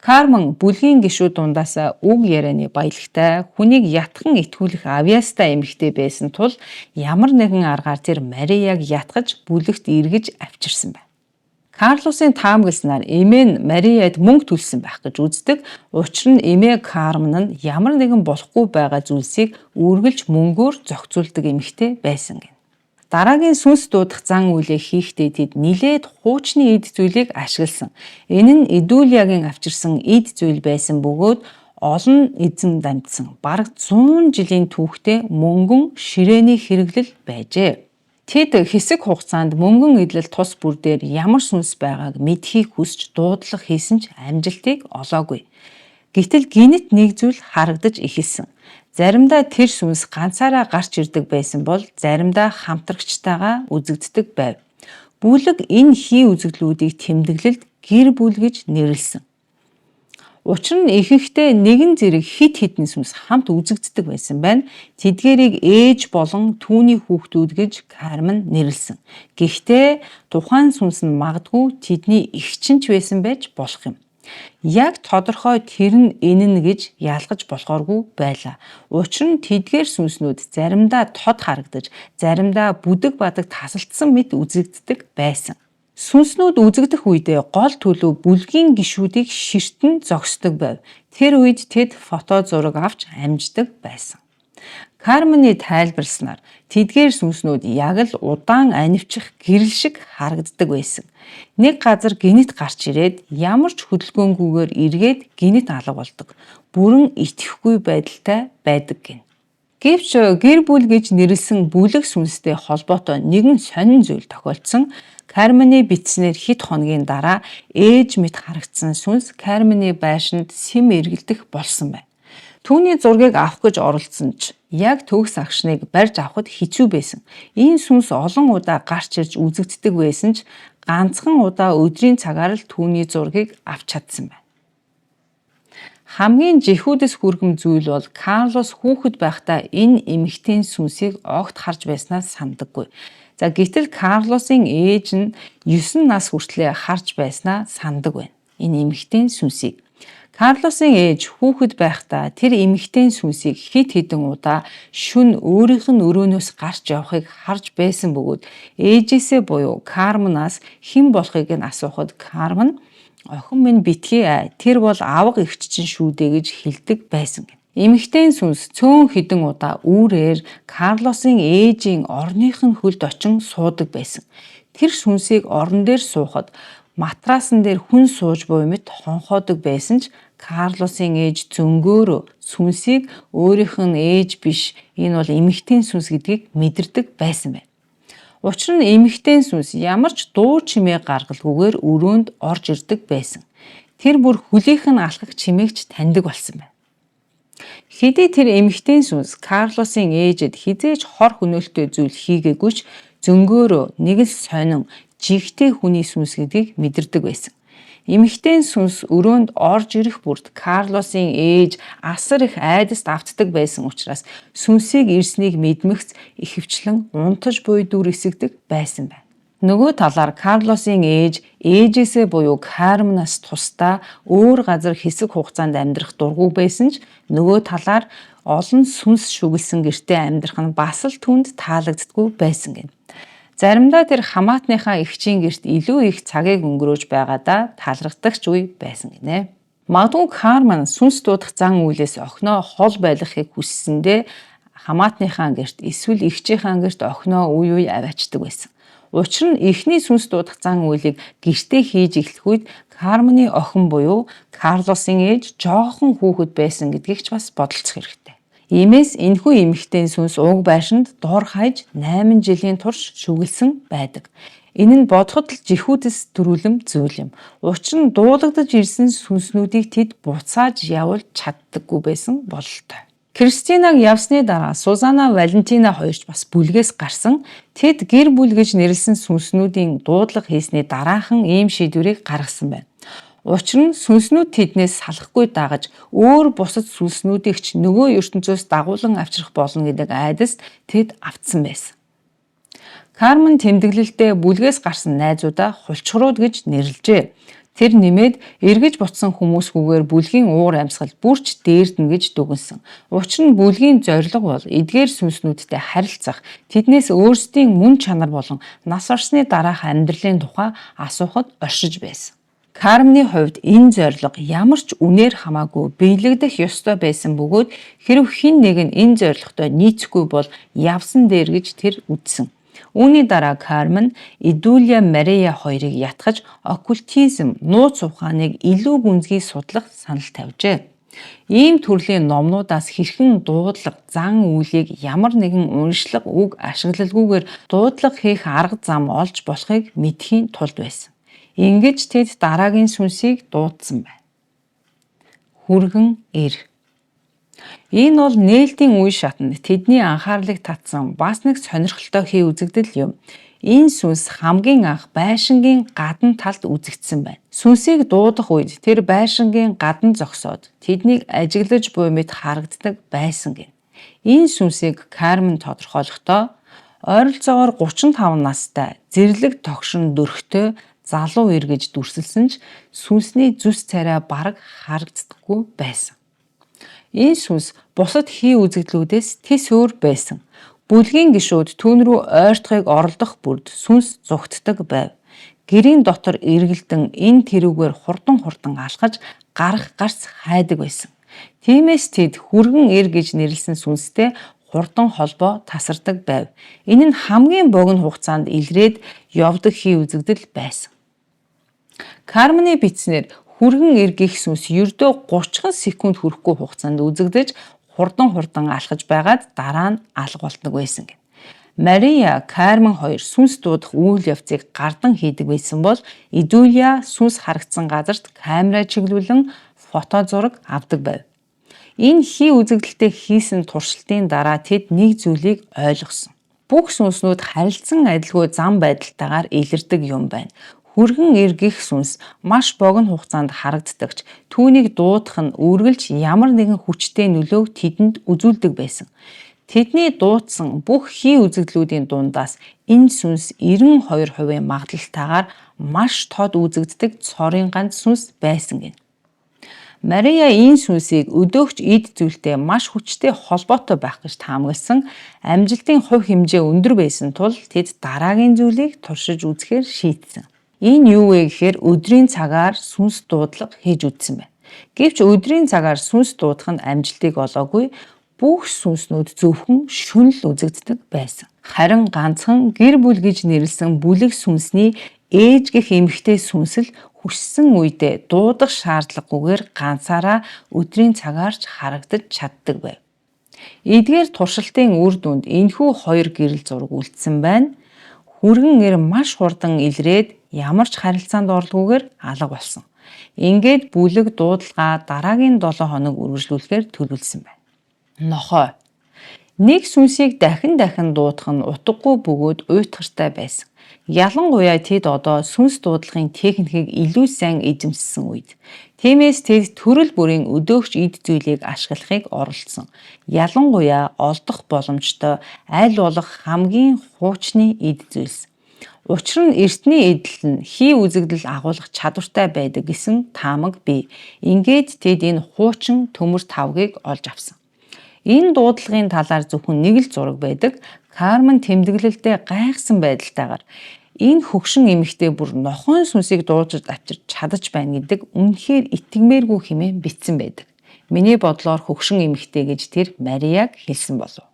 Кармен бүлгийн гишүүд дундаас үг ярианы баялагтай, хүнийг ятхан итгүүлэх авьяастай эмэгтэй байсан тул ямар нэгэн аргаар тэр Марияг ятгаж бүлэгт эргэж авчирсан байна. Карлосын таамагласнаар эмээ нь Марияд мөнгө төлсөн байх гэж үздэг. Учир нь эмээ Кармен нь ямар нэгэн болохгүй байгаа зүйлсийг үргэлж мөнгөөр зохицуулдаг эмэгтэй байсан гэнэ. Дараагийн сүнс дуудах зан үйлээ хийхдээ тэд нилээд хуучны эд зүйлийг ашигласан. Энэ нь Идүлиягийн авчирсан эд зүйл байсан бөгөөд олон эзэн дамжсан бараг 100 жилийн түүхтэй мөнгөн ширээний хэрэглэл байжээ. Тэд хэсэг хугацаанд мөнгөн эдлэл тус бүр дээр ямар сүнс байгааг мэдхийг хүсч дуудлага хийсэн ч амжилтыг олоогүй. Гэтэл гинэт нэг зүйл харагдаж эхэлсэн. Заримдаа тэр сүнс ганцаараа гарч ирдэг байсан бол заримдаа хамтрагчтайгаа үзэгддэг байв. Бүлэг энэ хий үзэгдлүүдийг тэмдэглэлд гэр бүл гэж нэрлсэн. Учир нь ихэнхдээ нэгэн зэрэг хид хідэн сүнс хамт үзэгддэг байсан байна. Тэдгээрийг ээж болон түүний хүүхдүүд гэж Кармен нэрлсэн. Гэхдээ тухайн сүнс нь магадгүй тэдний эгчин ч байсан байж болох юм. Яг тодорхой тэр нь энэ нь гэж ялгаж болохооргүй байлаа. Учир нь тэдгээр сүнснүүд заримдаа тод харагдаж, заримдаа бүдэг бадаг тасалдсан мэт үзэгддэг байсан. Сүнснүүд үзэгдэх үедээ гол төлөв бүлгийн гишүүдийг ширтэн зогсдог байв. Тэр үед тэд фото зураг авч амждаг байсан. Карманы тайлбарласнаар тэдгээр сүнснүүд яг л удаан анивчих гэрэл шиг харагддаг байсан. Нэг газар гинэт гарч ирээд ямар ч хөдөлгөөнгүйгээр эргээд гинэт алга болдог. Бүрэн итгэхгүй байдалтай байдаг гин. Гэвч гэр бүл гэж нэрлсэн бүлэг сүнстэй холбоотой нэгэн сонин зүйл тохиолдсон. Карманы бичснээр хэд хоногийн дараа ээж мэт харагдсан сүнс Карманы байшинд сэм эргэлдэх болсон байна. Түүний зургийг авах гэж оролдсон ч яг төгс агшныг барьж авахд хэцүү байсан. Энэ сүнс олон удаа гарч ирж үзэгддэг байсан ч ганцхан удаа өдрийн цагаар л түүний зургийг авч чадсан байна. Хамгийн жихүүдэс хүргэм зүйл бол Карлос хүүхэд байхдаа энэ эмэгтэй сүнсийг огт харж байснаас сандаггүй. Гэтэл Карлосын ээж нь 9 нас хүртлээр харж байснаа сандаг байна. Энэ эмэгтэй сүнсийг. Карлосын ээж хүүхэд байхдаа тэр эмэгтэй сүнсийг хэд хэдэн удаа шүн өөрийнх нь өрөөнөөс гарч явахыг харж байсан бөгөөд ээжээсээ буюу Карменаас хэн болохыг нь асуухад Кармен охин минь битгий тэр бол авга эгч чинь шүү дээ гэж хэлдэг байсан гэнэ. Эмэгтэй сүнс цөөн хэдэн удаа үүрээр Карлосын ээжийн орных нь хөлд очин суудаг байсан. Тэр сүнсийг орон дээр суухад матрасан дээр хүн сууж буй мэт хонхоодог байсан ч Карлосын ээж зөнгөөр сүнсийг өөрийнх нь ээж биш энэ бол эмэгтэй сүнс гэдгийг мэдэрдэг байсан байна. Учир нь эмэгтэй сүнс ямар ч дуу чимээ гаргалгүйгээр өрөөнд орж ирдэг байсан. Тэр бүр хүлээх нь алхах чимээгч таньдаг болсон байна. Хэдий тэр эмэгтэй сүнс Карлосын ээжэд хизээж хор хөнөөлтөй зүйл хийгээгүйч зөнгөөр нэг л сонин жигтэй хүний сүнс гэдгийг мэдэрдэг байсан. Эмэгтэй сүнс өрөөнд орж ирэх бүрд Карлосын ээж асар их айдаст автдаг байсан учраас сүнсийг ирснийг мэдмэгц ихэвчлэн унтаж буй дүр эсэгдэг байсан байна. Нөгөө талаар Карлосын ээжээсээ буюу Карменаас тусдаа өөр газар хэсэг хугацаанд амьдрах дургүй байсан ч нөгөө талаар олон сүнс шүглсэн гэртээ амьдрах нь бас л түнд таалагддаггүй байсан гэнэ. Заримдаа тэр хамаатныхаа эгчийн гэрт илүү их цагийг өнгөрөөж байгаадаа талархдагч үе байсан гинэ. Магадгүй Кармен сүнс дуудах зан үйлээс охиноо хол байлгахыг хүссэндээ хамаатныхаа гэрт эсвэл эгчийнхаа гэрт охиноо үе аваачдаг байсан. Учир нь эхний сүнс дуудах зан үйлийг гэртээ хийж эхлэх үед Кармены охин буюу Карлосын ээж жоохон хүүхэд байсан гэдгийг ч бас бодолцох хэрэгтэй. Иймээс энэхүү эмэгтэй сүнс уг байшинд дор хаяж 8 жилийн турш шүглсэн байдаг. Энэ нь бодоход л жихүүдс төрүүлэм зүйл юм. Учир нь дуулагдаж ирсэн сүнснүүдийг тэд буцааж явуулж чаддаггүй байсан бололтой. Кристинаг явсны дараа Сузана, Валентина хоёрч бас бүлгээс гарсан. Тэд гэр бүл гэж нэрлсэн сүнснүүдийн дуудлага хийсний дараахан ийм шийдвэрийг гаргасан байна. Учир нь сүнснүүд тэднээс салахгүй дагаж өөр бусад сүнснүүдийг ч нөгөө ертөнцөөс дагуулan авчрах болно гэдэг айдас тэд автсан байсан. Кармен тэмдэглэлдээ бүлгээс гарсан найзуудаа хулчрууд гэж нэрлэжээ. Тэр нэмээд эргэж буцсан хүмүүсгүйгээр бүлгийн уур амьсгал бүрч дээрдэнэ гэж дүгнсэн. Учир нь бүлгийн зорилго бол эдгээр сүнснүүдтэй харилцах, тэднээс өөрсдийн мөн чанар болон нас орсны дараах амьдралын тухай асуухад оршиж байсан. Кармены хувьд энэ зорилго ямар ч үнээр хамаагүй биелэгдэх ёстой байсан бөгөөд хэрэв хэн нэг нь энэ зорилготой нийцэхгүй бол явсан дээр гэж тэр үзсэн. Үүний дараа Кармен Идулия Мария хоёрыг ятгаж оккультизм, нууц ухааныг илүү гүнзгий судлах санал тавьжээ. Ийм төрлийн номнуудаас хэрхэн дуудлага, зан үйлийг ямар нэгэн уншлага үг ашиглалгүйгээр дуудлага хийх арга зам олж болохыг мэдхийн тулд байсан. Ингэж тэд дараагийн сүнсийг дуудсан байна. Хүргэн ир. Энэ бол нээлтийн үе шатанд тэдний анхаарлыг татсан бас нэг сонирхолтой хий үзэгдэл юм. Энэ сүнс хамгийн анх байшингийн гадна талд үзэгдсэн байна. Сүнсийг дуудах үед тэр байшингийн гадна зогсоод тэднийг ажиглаж буй мэт харагддаг байсан гин. Энэ сүнсийг Кармен тодорхойлохдоо ойролцоогоор 35 настай, зэрлэг тогшин дөрхтэй залуу ир гэж дүрсэлсэн ч сүнсний зүс царай бараг харагддаггүй байсан. Энэ сүнс бусад хий үзэгдлүүдээс тис өөр байсан. Бүлгийн гишүүд түүн рүү ойртохыг оролдох бүрд сүнс зугтдаг байв. Гэрийн дотор эргэлдэн энэ тэрүүгээр хурдан алхаж гарах гарц хайдаг байсан. Тиймээс тэд хүргэн ир гэж нэрлсэн сүнстэй хурдан холбоо тасардаг байв. Энэ нь хамгийн богино хугацаанд илрээд явдаг хий үзэгдэл байсан. Кармены бичснээр хүргэн ир гих сүнс ердөө 30 секунд хүрэхгүй хугацаанд үзэгдэж хурдан алхаж байгаад дараа нь алга болдог байсан гэнэ. Мария, Кармен хоёр сүнс дуудах үйл явцыг гардан хийдэг байсан бол Идулия сүнс харагдсан газарт камера чиглүүлэн фото зураг авдаг байв. Энэ хий үзэгдэлтэй хийсэн туршилтын дараа тэд нэг зүйлийг ойлгосон. Бүх сүнснүүд харилцан адилгүй зам байдалтайгаар илэрдэг юм байна. Хүргэн ир гих сүнс маш богино хугацаанд харагддагч түүнийг дуудах нь үргэлж ямар нэгэн хүчтэй нөлөөг тэдэнд үзүүлдэг байсан. Тэдний дуудсан бүх хий үзэгдлүүдийн дундаас энэ сүнс 92% магадaltaгаар маш тод үзэгддэг цорын ганц сүнс байсан гэнэ. Мария энэ сүнсийг өдөөгч эд зүйлтэй маш хүчтэй холбоотой байх гэж таамагласан. Амжилтын хувь хэмжээ өндөр байсан тул тэд дараагийн зүйлийг туршиж үзэхээр шийдсэн. Энэ юу вэ гэхээр өдрийн цагаар сүнс дуудлага хийж үзсэн байна. Гэвч өдрийн цагаар сүнс дуудах нь амжилтыг олоогүй, бүх сүнснүүд зөвхөн шүнл үзэгддэг байсан. Харин ганцхан гэр бүл гэж нэрлсэн бүлэг сүнсний ээж гэх эмэгтэй сүнсэл хүссэн үедээ дуудах шаардлагагүйгээр ганцаараа өдрийн цагаарч харагдаж чаддаг байв. Эдгээр туршилтын үр дүнд энэхүү хоёр гэрэл зураг үлдсэн байна. Хүргэн ир маш хурдан илрээд ямар ч харилцаанд орлоггүйгээр алга болсон. Ингээд бүлэг дуудлагаа дараагийн 7 хоног үргэлжлүүлэхээр төлөвлөсөн байна. Нохой. Нэг сүнсийг дахин дуудах нь утгагүй бөгөөд уйтгартай байсан. Ялангуяа тэд одоо сүнс дуудлагын техникийг илүү сайн эзэмссэн үед. Тиймээс тэд төрөл бүрийн өдөөгч эд зүйлийг ашиглахыг оролдсон. Ялангуяа олдох боломжтой аль болох хамгийн хуучны эд зүйлс. Учир нь эртний эдэл нь хий үзэгдэл агуулгах чадвартай байдаг гэсэн таамаг бий. Ингээд тэд энэ хуучин төмөр тавгийг олж авсан. Энэ дуудлагын талаар зөвхөн нэг л зураг байдаг. Кармен тэмдэглэлдээ гайхсан байдалтайгаар энэ хөгшин эмэгтэй бүр нохойн сүнсийг дуудаж авчирч чадаж байна гэдэг үнэхээр итгэмээргүй хэмээн бичсэн байдаг. Миний бодлоор хөгшин эмэгтэй гэж тэр Марияг хэлсэн болов.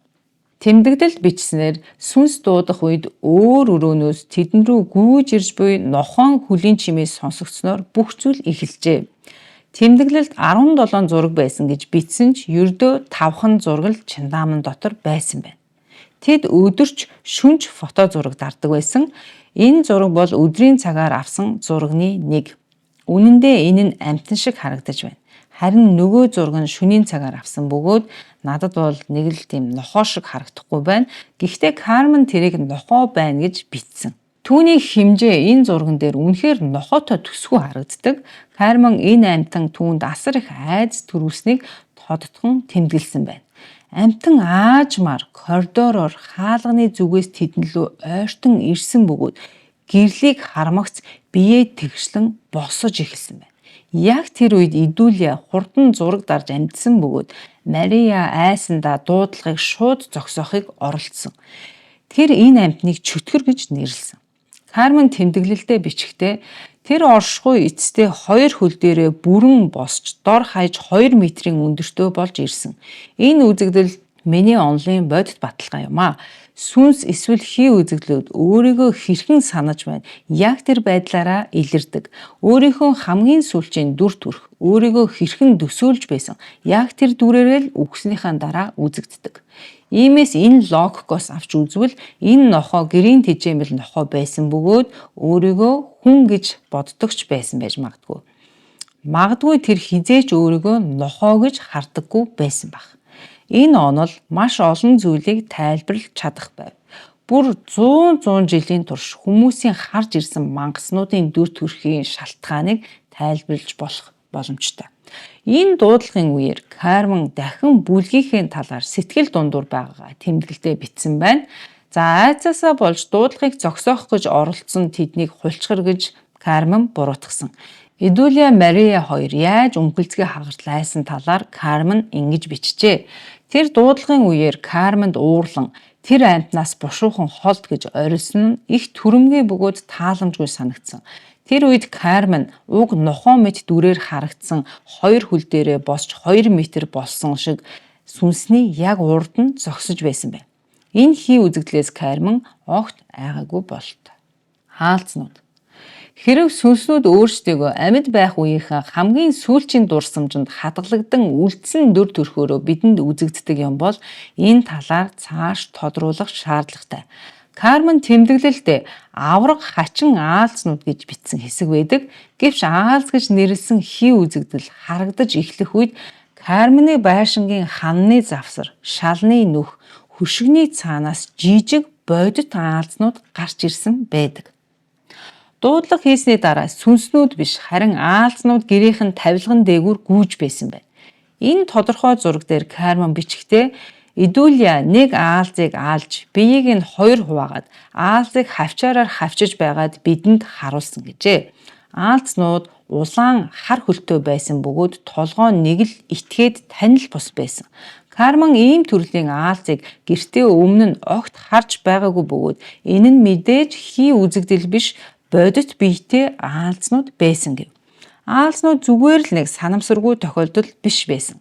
Тэмдэглэлд бичснээр сүнс дуудах үед өөр өрөөнөөс тэдэн рүү гүйж ирж буй нохойн хөлийн чимээс сонсогдсноор бүх зүйл эхэлжээ. Тэмдэглэлд 17 зураг байсан гэж бичсэн ч ердөө 5хан зураг л Чандааман дотор байсан байна. Тэд өдөрч шүнж фото зураг дардаг байсан. Энэ зураг бол өдрийн цагаар авсан зурагны нэг. Үнэн дээр энэ нь амьтан шиг харагдаж байна. Харин нөгөө зураг нь шөнийн цагаар авсан бөгөөд надад бол нэг л тийм нохоо шиг харагдахгүй байна. Гэхдээ Кармен тэрийг нохоо байна гэж бичсэн. Түүний хэмжээ энэ зурган дээр үнэхээр нохоотой төсвөө харагддаг. Кармен энэ амьтан түүнд асар их айдас төрүүлснийг тодтхон тэмдэглэсэн байна. Амьтан аажмаар коридороор хаалганы зүгээс тэдэн лөө ойртон ирсэн бөгөөд гэрлийг хармагц биеэ тэгшлэн босож эхэлсэн байна. Яг тэр үед Идүлия хурдан зураг дарж амьдсан бөгөөд Мария айсандаа дуудлагыг шууд зогсоохыг оролдсон. Тэр энэ амьтныг чөтгөр гэж нэрлсэн. Кармен тэмдэглэлдээ бичгтээ тэр оршихуй эцэстээ 2 хөл дээрээ бүрэн босч дор хаяж 2 метрийн өндөртөө болж ирсэн. Энэ үзэгдэл миний онлын бодит баталгаа юм а. Сүнс эсвэл хий үзэгдлүүд өөрийгөө хэрхэн санаж байна. Яг тэр байдлаараа илэрдэг. Өөрийнхөө хамгийн сүүлчийн дүр төрх, өөрийгөө хэрхэн төсөөлж байсан. Яг тэр дүрээрээ л үгснийхаа дараа үзэгддэг. Иймээс энэ логикоос авч үзвэл энэ нохоо гэрийн тэжээмэл нохоо байсан бөгөөд өөрийгөө хүн гэж боддогч байсан байж магадгүй. Магадгүй тэр хизээч өөрийгөө нохоо гэж хардаггүй байсан баг. Энэ онол маш олон зүйлийг тайлбарлаж чадах байв. Бүр 100 жилийн турш хүмүүсийн харж ирсэн мангаснуудын дүр төрхийн шалтгааныг тайлбарлаж болох боломжтой. Энэ дуудлагын үеэр Кармен дахин бүлгийнхээ талаар сэтгэл дундуур байгаагаа тэмдэглэлдээ бичсэн байна. За айцаасаа болж дуудлагыг зогсоох гэж оролдсон тэднийг хулчгар гэж Кармен буруутгасан. Идүлия Мария хоёр яаж өмгөлцгөө хагартлайсан талаар Кармен ингэж бичжээ. Тэр дуудлагын үеэр Кармент уурлан тэр амьтнаас бушуухан холд гэж орилсон нь их түрэмгий бөгөөд тааламжгүй санагдсан. Тэр үед Кармен уг нохоо мэт дүрээр харагдсан 2 хөл дээрээ босч 2 метр болсон шиг сүнсний яг урд нь зогсож байсан байна. Энэ хий үзэгдлээс Кармен огт айгаагүй бололтой. Хаалцнууд. Хэрв сүнснүүд өөрсдөө амьд байх үеийнхэн хамгийн сүүлчийн дурсамжинд хадгалагдан үлдсэн дүр төрхөөрөө бидэнд үзэгддэг юм бол энэ талаар цааш тодруулах шаардлагатай. Кармен тэмдэглэлдээ авраг хачин аалзнууд гэж бичсэн хэсэг байдаг. Гэвч аалз гэж нэрлсэн хий үзэгдэл харагдаж эхлэх үед Кармены байшингийн ханны завсар, шалны нүх, хөшигний цаанаас жижиг бодит аалзнууд гарч ирсэн байдаг. Дуудлага хийсний дараа сүнснүүд биш харин аалзнууд гэрийнхэн тавилган дээгүүр гүйж байсан байна. Энэ тодорхой зураг дээр Кармен бичгтээ Идүлия нэг аалзыг аалж биеийг нь 2 хуваагаад аалзыг хавчаараар хавчиж байгаад бидэнд харуулсан гэжээ. Аалзнууд улаан хар хөлтэй байсан бөгөөд толгоо нэг л итгээд танил бус байсан. Кармен ийм төрлийн аалзыг гэртээ өмнө нь огт харж байгаагүй бөгөөд энэ нь мэдээж хий үзэгдэл биш бодит биетэй аалзнууд байсан гэв. Аалзнууд зүгээр л нэг санамсаргүй тохиолдол биш байсан.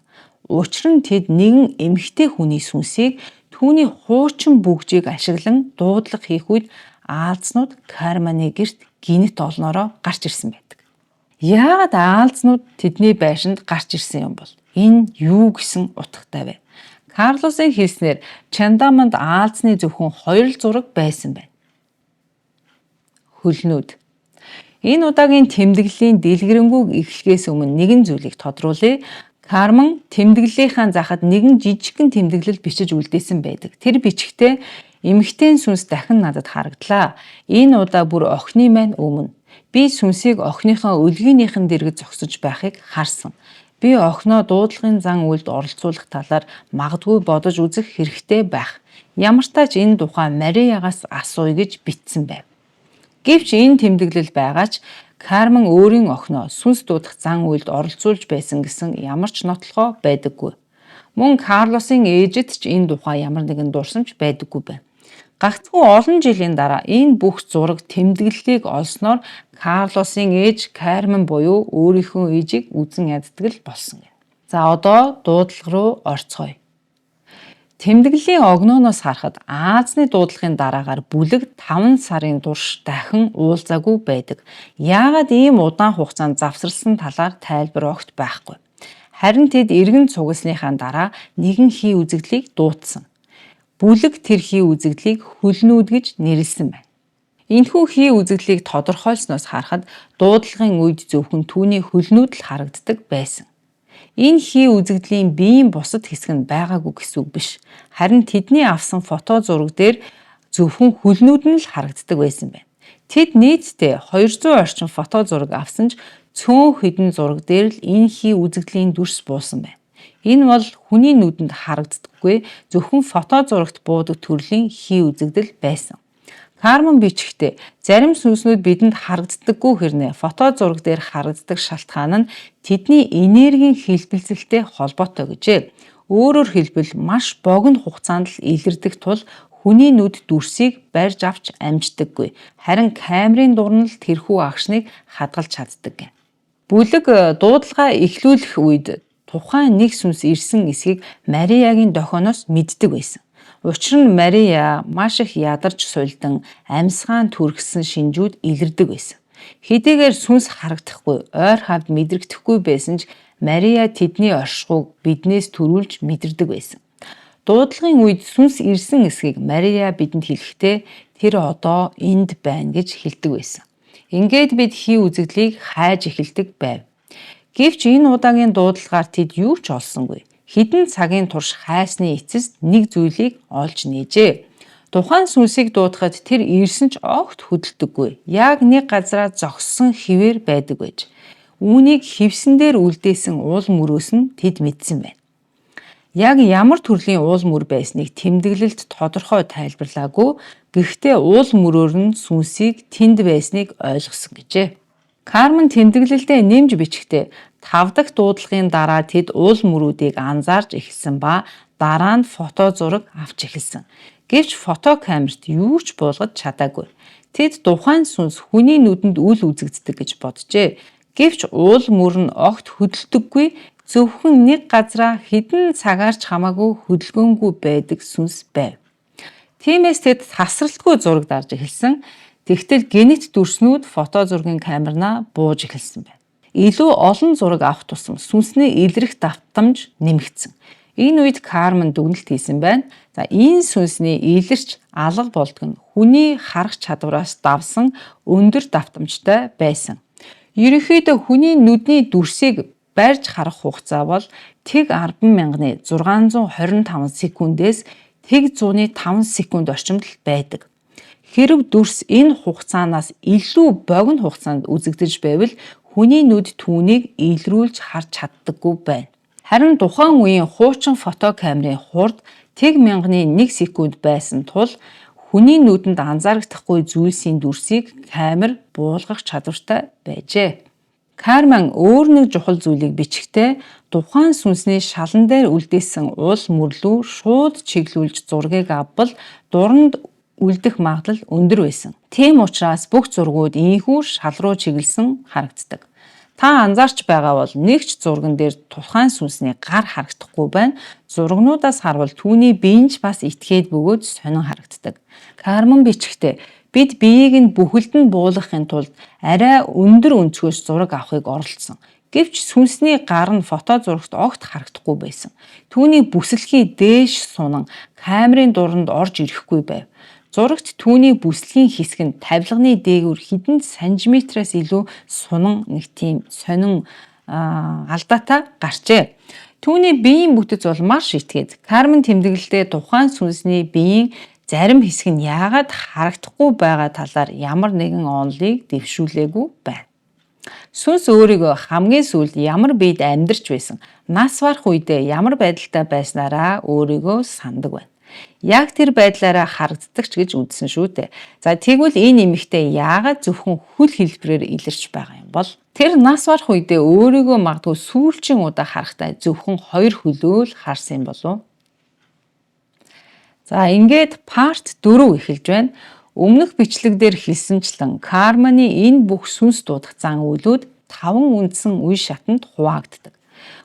Учир нь тэд нэгэн эмэгтэй хүний сүнсийг түүний хуучин бүгжийг ашиглан дуудлага хийх үед аалзнууд Карманы гэрт гинт олноороо гарч ирсэн байдаг. Яагаад аалзнууд тэдний байшинд гарч ирсэн юм бол? Энэ юу гэсэн утгатай вэ? Карлосын хэлснээр Чандаманд аалзны зөвхөн 2 зураг байсан байна. Хөлнүүд. Энэ удаагийн тэмдэглэлийн дэлгэрэнгүй эхлэхээс өмнө нэгэн зүйлийг тодруулъя. Кармен тэмдэглэлийнхаа захад нэгэн жижигхэн тэмдэглэл бичиж үлдээсэн байдаг. Тэр бичгтээ эмэгтэй сүнс дахин надад харагдлаа. Энэ удаа бүр охины маань өмнө. Би сүнсийг охиныхоо өлгийнийхэн дэргэд зогсож байхыг харсан. Би охиноо дуудлагын зан үйлд оролцуулах талаар магадгүй бодож үзэх хэрэгтэй байх. Ямар ч тач энэ тухай Мариягаас асууя гэж бичсэн байв. Гэвч энэ тэмдэглэл байгаач Кармен өөрийн охиноо сүнс дуудах зан үйлд оролцуулж байсан гэсэн ямар ч нотлохоо байдаггүй. Мөн Карлосын ээжэд ч энэ тухай ямар нэгэн дурсамж байдаггүй байв. Гагцхүү олон жилийн дараа энэ бүх зураг тэмдэглэлийг олсноор Карлосын ээж Кармен буюу өөрийнхөө ээжийг үзэн яддаг л болсон. За одоо дуудлага руу орцгоё. Тэмдэглэлийн огнооноос харахад Аазны дуудлагын дараагаар бүлэг 5 сарын турш дахин уулзаагүй байдаг. Яагаад ийм удаан хугацаанд завсарласан талаар тайлбар огт байхгүй. Харин тэд эргэн цугласныхаа дараа нэгэн хий үзэгдлийг дуутсан. Бүлэг тэр хий үзэгдлийг хөлнүүд гэж нэрлсэн байна. Энэхүү хий үзэгдлийг тодорхойлсноос харахад дуудлагын үед зөвхөн түүний хөлнүүд л харагддаг байсан. Энэ хий үзэгдлийн биеийн бусад хэсэг нь байгаагүй гэсэн үг биш. Харин тэдний авсан фото зураг дээр зөвхөн хөлнүүд нь л харагддаг байсан байна. Тэд нийтдээ 200 орчим фото зураг авсан ч цөөн хэдэн зураг дээр л энэ хий үзэгдлийн дүрс буусан байна. Энэ бол хүний нүдэнд харагддаггүй зөвхөн фото зурагт буудаг төрлийн хий үзэгдэл байсан. Кармен бичгтээ зарим сүнснүүд бидэнд харагддаггүй хэрнээ фото зураг дээр харагддаг шалтгаан нь тэдний энергийн хэлбэлзэлтэй холбоотой гэжээ. Өөрөөр хэлбэл маш богино хугацаанд л илэрдэг тул хүний нүд дүрсийг барьж авч амждаггүй. Харин камерын дурнал тэрхүү агшныг хадгалж чаддаг. Бүлэг дуудлага эхлүүлэх үед тухайн нэг сүнс ирсэн эсэхийг Мариягийн дохионоос мэддэг байсан. Учир нь Мария маш их ядарч сулдан амьсгаан түргсэн шинжүүд илэрдэг байсан. Хэдийгээр сүнс харагдахгүй, ойр хавд мэдрэгдэхгүй байсан ч Мария тэдний оршихуйг биднээс төрүүлж мэдэрдэг байсан. Дуудлагын үед сүнс ирсэн эсэхийг Мария бидэнд хэлэхдээ тэр одоо энд байна гэж хэлдэг байсан. Ингээд бид хий үзэгдлийг хайж эхэлдэг байв. Гэвч энэ удаагийн дуудлагаар тэд юу ч олсонгүй. Хэдэн цагийн турш хайсны эцэст нэг зүйлийг олж нээжээ. Тухайн сүнсийг дуудахад тэр ирсэн ч огт хөдөлдөггүй. Яг нэг газараа зогссон хിവэр байдаг байж. Үүнийг хевсэн дээр үлдээсэн уул мөрөөс нь тэд мэдсэн байна. Яг ямар төрлийн уул мөр байсныг тэмдэглэлд тодорхой тайлбарлаагүй. Гэхдээ уул мөрөөр нь сүнсийг тэнд байсныг ойлгосон гэжээ. Кармен тэмдэглэлдээ нэмж бичгтээ 5 дахь дуудлагын дараа тэд уул мөрүүдийг анзаарч эхэлсэн ба дараа нь фото зураг авч эхэлсэн. Гэвч фото камерт юу ч буулгаж чадаагүй. Тэд тухайн сүнс хүний нүдэнд үл үзэгддэг гэж боджээ. Гэвч уул мөр нь огт хөдөлдөггүй, зөвхөн нэг газараа хэдэн цагаарч хамаагүй хөдөлгөөнгүй байдаг сүнс байв. Тиймээс тэд тасралтгүй зураг дарж эхэлсэн. Тэгтэл генет дүрснүүд фото зургийн камернаа бууж эхэлсэн байна. Илүү олон зураг авах тусам сүнсний илрэх давтамж нэмэгдсэн. Энэ үед Кармен дүгнэлт хийсэн байна. За энэ сүнсний илэрч алга болдог нь хүний харах чадвараас давсан өндөр давтамжтай байсан. Ерөнхийдөө хүний нүдний дүрсийг барьж харах хугацаа бол тэг 10,625 секундээс тэг 105 секунд орчимд л байдаг. Хэрв дүрс энэ хугацаанаас илүү богино хугацаанд үзэгдэж байвал хүний нүд түүнийг илрүүлж харж чаддаггүй байна. Харин тухайн үеийн хуучин фото камерын хурд тэг 1000-ны 1 секунд байсан тул хүний нүдэнд анзаарагдахгүй зүйлсийн дүрсийг камер буулгах чадвартай байжээ. Кармен өөр нэг чухал зүйлийг бичгтээ тухайн сүнсний шалан дээр үлдээсэн уул мөрлөө шууд чиглүүлж зургийг авбал дуранд үлдэх магадлал өндөр байсан. Тийм учраас бүх зургууд ийхүү шал руу чиглэсэн харагддаг. Та анзаарч байгаа бол нэг ч зурган дээр тухайн сүнсний гар харагдахгүй байна. Зургнуудаас харвал түүний биеинч бас итгээд бөгөөд сонин харагддаг. Кармен бичгтээ бид биеийг нь бүхэлд нь буулгахын тулд арай өндөр өнцгөөс зураг авахыг оролдсон. Гэвч сүнсний гар нь фото зурагт огт харагдахгүй байсан. Түүний бүсэлхий дээш сунан камерын дуранд орж ирэхгүй байв. Зурагт түүний бүслийн хэсэг нь тавилганы дээгүүр хэдэн сантиметраас илүү сунан нэг тийм сонин алдаатай гарчээ. Түүний биеийн бүтэц бол маш итгээд. Кармен тэмдэглэлдээ тухайн сүнсний биеийн зарим хэсэг нь яагаад харагдахгүй байгаа талаар ямар нэгэн онолыг дэвшүүлээгүй байна. Сүнс өөрийгөө хамгийн сүүлд ямар биед амьдарч байсан, нас барах үедээ ямар байдалтай байснараа өөрийгөө сандаг байна. Яг тэр байдлаараа харагддаг ч гэж үзсэн шүү дээ. За тэгвэл энэ эмэгтэй яагаад зөвхөн хөл хэлбэрээр илэрч байгаа юм бол? Тэр нас барах үедээ өөрийгөө магадгүй сүүлчийн удаа харахтаа зөвхөн 2 хөлөө л харсан юм болов? За ингээд part 4 эхэлж байна. Өмнөх бичлэгдэр хэлсэнчлэн Карманы энэ бүх сүнс дуудах зан үйлүүд 5 үндсэн үе шатанд хуваагддаг.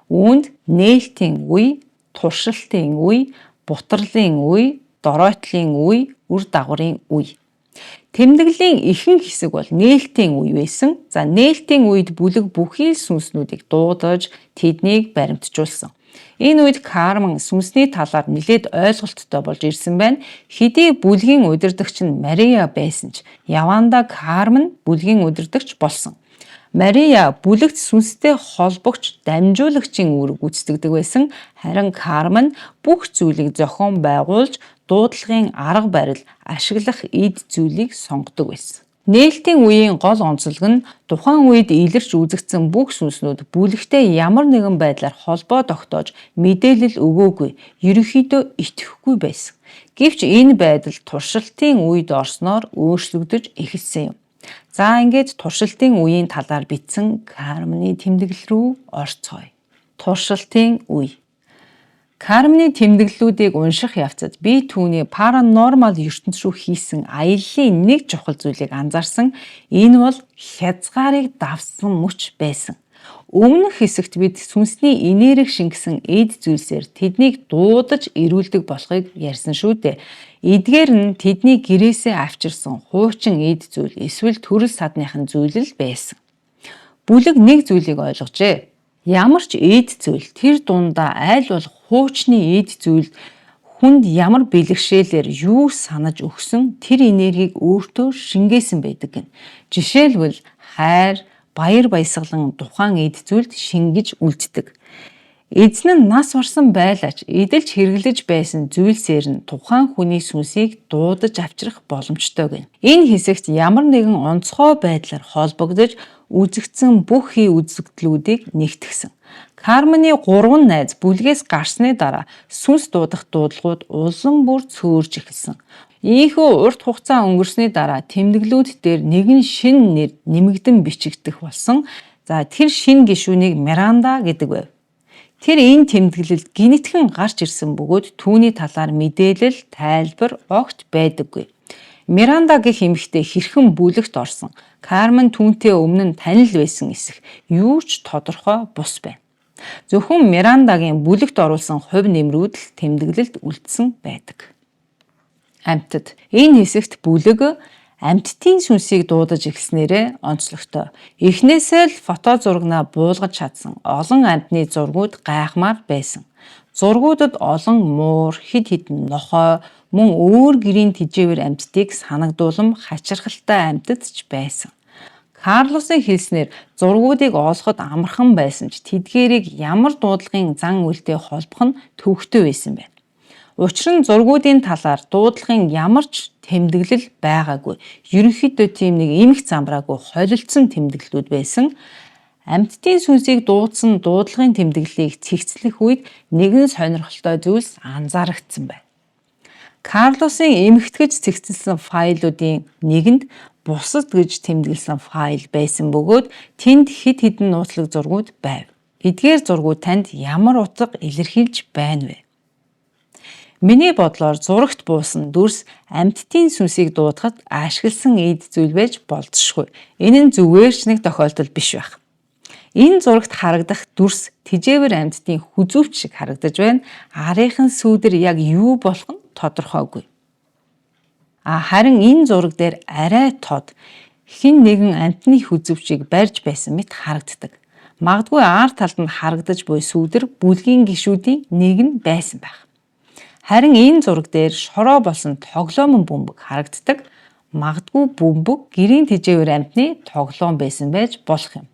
Үүнд нээлтийн үе, туршилтын үе, бутарлын үе, доройтлын үе, үр дагаврын үе. Тэмдэглэлийн ихэнх хэсэг бол нээлтийн үе байсан. За нээлтийн үед бүлэг бүхий л сүнснүүдийг дуудаж тэднийг баримтжуулсан. Энэ үед Кармен сүнсний талаар нэлээд ойлголттой болж ирсэн байна. Хэдий бүлгийн удирдагч нь Мария байсан ч явандаа Кармен бүлгийн удирдагч болсон. Мария бүлэгт сүнстэй холбогч дамжуулагчийн үүрэг гүйцэтгэдэг байсан. Харин Кармен бүх зүйлийг зохион байгуулж дуудлагын арга барил ашиглах эд зүйлийг сонгодог байсан. Нээлтийн үеийн гол онцлог нь тухайн үед илэрч үзэгдсэн бүх сүнснүүд бүлэгтэй ямар нэгэн байдлаар холбоо тогтоож мэдээлэл өгөөгүй, ерөнхийдөө итгэхгүй байсан. Гэвч энэ байдал туршилтын үед орсноор өөрчлөгдөж эхэлсэн юм. За ингээд туршилтын үеийн талаар бичсэн Кармений тэмдэглэл рүү орцгоё. Туршилтын үе. Кармений тэмдэглэлүүдийг унших явцад би түүний паранормал ертөнц рүү хийсэн аяллаа нэг чухал зүйлийг анзаарсан. Энэ бол хязгаарыг давсан мөч байсан. Өмнөх хэсэгт бид сүнсний энерги шингэсэн эд зүйлсээр тэднийг дуудаж ирүүлдэг болохыг ярьсан шүү дээ. Эдгээр нь тэдний гэрээсээ авчирсан хуучин эд зүйл эсвэл төрөл садныхын зүйл л байсан. Бүлэг нэг зүйлийг ойлгожээ. Ямар ч эд зүйл тэр дундаа аль болох хуучны эд зүйл хүнд ямар бэлгшээлээр юу санаж өгсөн тэр энергийг өөртөө шингээсэн байдаг гэн. Жишээлбэл хайр, баяр баясгалан тухайн эд зүйлд шингэж үлддэг. Эзэн нь нас орсон байлаач эдэлж хэрэглэж байсан зүйлсээр нь тухайн хүний сүнсийг дуудаж авчрах боломжтой гэнэ. Энэ хэсэгт ямар нэгэн онцгой байдлаар холбогдож үзэгдсэн бүх хий үзэгдлүүдийг нэгтгэсэн. Кармений 3 найз бүлгээс гарсны дараа сүнс дуудах дуудлагууд улам бүр цөөрж эхэлсэн. Ийхүү урт хугацаа өнгөрсний дараа тэмдэглүүд дээр нэгэн шинэ нэр нэмэгдэн бичигдэх болсон. За тэр шинэ гишүүнийг Миранда гэдэг байв. Тэр энэ тэмдэглэлд гинэтхэн гарч ирсэн бөгөөд түүний талаар мэдээлэл, тайлбар огт байдаггүй. Миранда гэх эмэгтэй хэрхэн бүлэгт орсон, Кармен түүнтэй өмнө нь танил байсан эсэх юу ч тодорхой бус байна. Зөвхөн Мирандагийн бүлэгт оруулсан хувь нэмрүүд л тэмдэглэлд үлдсэн байдаг. Амьтад. Энэ хэсэгт бүлэг амьтдын сүнсийг дуудаж эхэлснээрээ онцлогтой. Эхнээсээ л фото зурагнаа буулгаж чадсан олон амьтны зургууд гайхмаар байсан. Зургуудад олон муур, хид хідэн нохой, мөн өөр гэрийн тэжээвэр амьтдыг санагдуулан хачирхалтай амьтад ч байсан. Карлосын хэлснээр зургуудыг олоход амархан байсан ч тэдгээрийг ямар дуудлагын зан үйлтэй холбох нь төвөгтэй байсан байна. Учир нь зургуудын талаар дуудлагын ямар ч тэмдэглэл байгаагүй. Ерөнхийдөө тийм нэг эмх замбраагүй холилдсон тэмдэглэлүүд байсан. Амьтдын сүнсийг дуудсан дуудлагын тэмдэглэлийг цэгцлэх үед нэгэн сонирхолтой зүйлс анзаарагдсан байна. Карлосын эмхтгэж цэгцэлсэн файлуудын нэгэнд бусад гэж тэмдэглэсэн файл байсан бөгөөд тэнд хэд хэдэн нууцлаг зургууд байв. Эдгээр зургууд танд ямар утга илэрхийлж байна вэ? Миний бодлоор зурагт буусан дүрс амьтдын сүнсийг дуудахад ашигласан эд зүйл байж болзошгүй. Энэ нь зүгээр ч нэг тохиолдол биш байх. Энэ зурагт харагдах дүрс тэжээвэр амьтдын хүзүүвч шиг харагдаж байна. Арийнхын сүүдэр яг юу болох нь тодорхойгүй. Харин энэ зураг дээр арай тод хэн нэгэн амьтны хүзүүвчийг барьж байсан мэт харагддаг. Магадгүй ар талд нь харагдаж буй сүүдэр бүлгийн гишүүдийн нэг нь байсан байх. Харин энэ зураг дээр шороо болсон тоглоомын бөмбөг харагддаг. Магадгүй бөмбөг гэрийн тэжээвэр амьтны тоглоом байсан байж болох юм.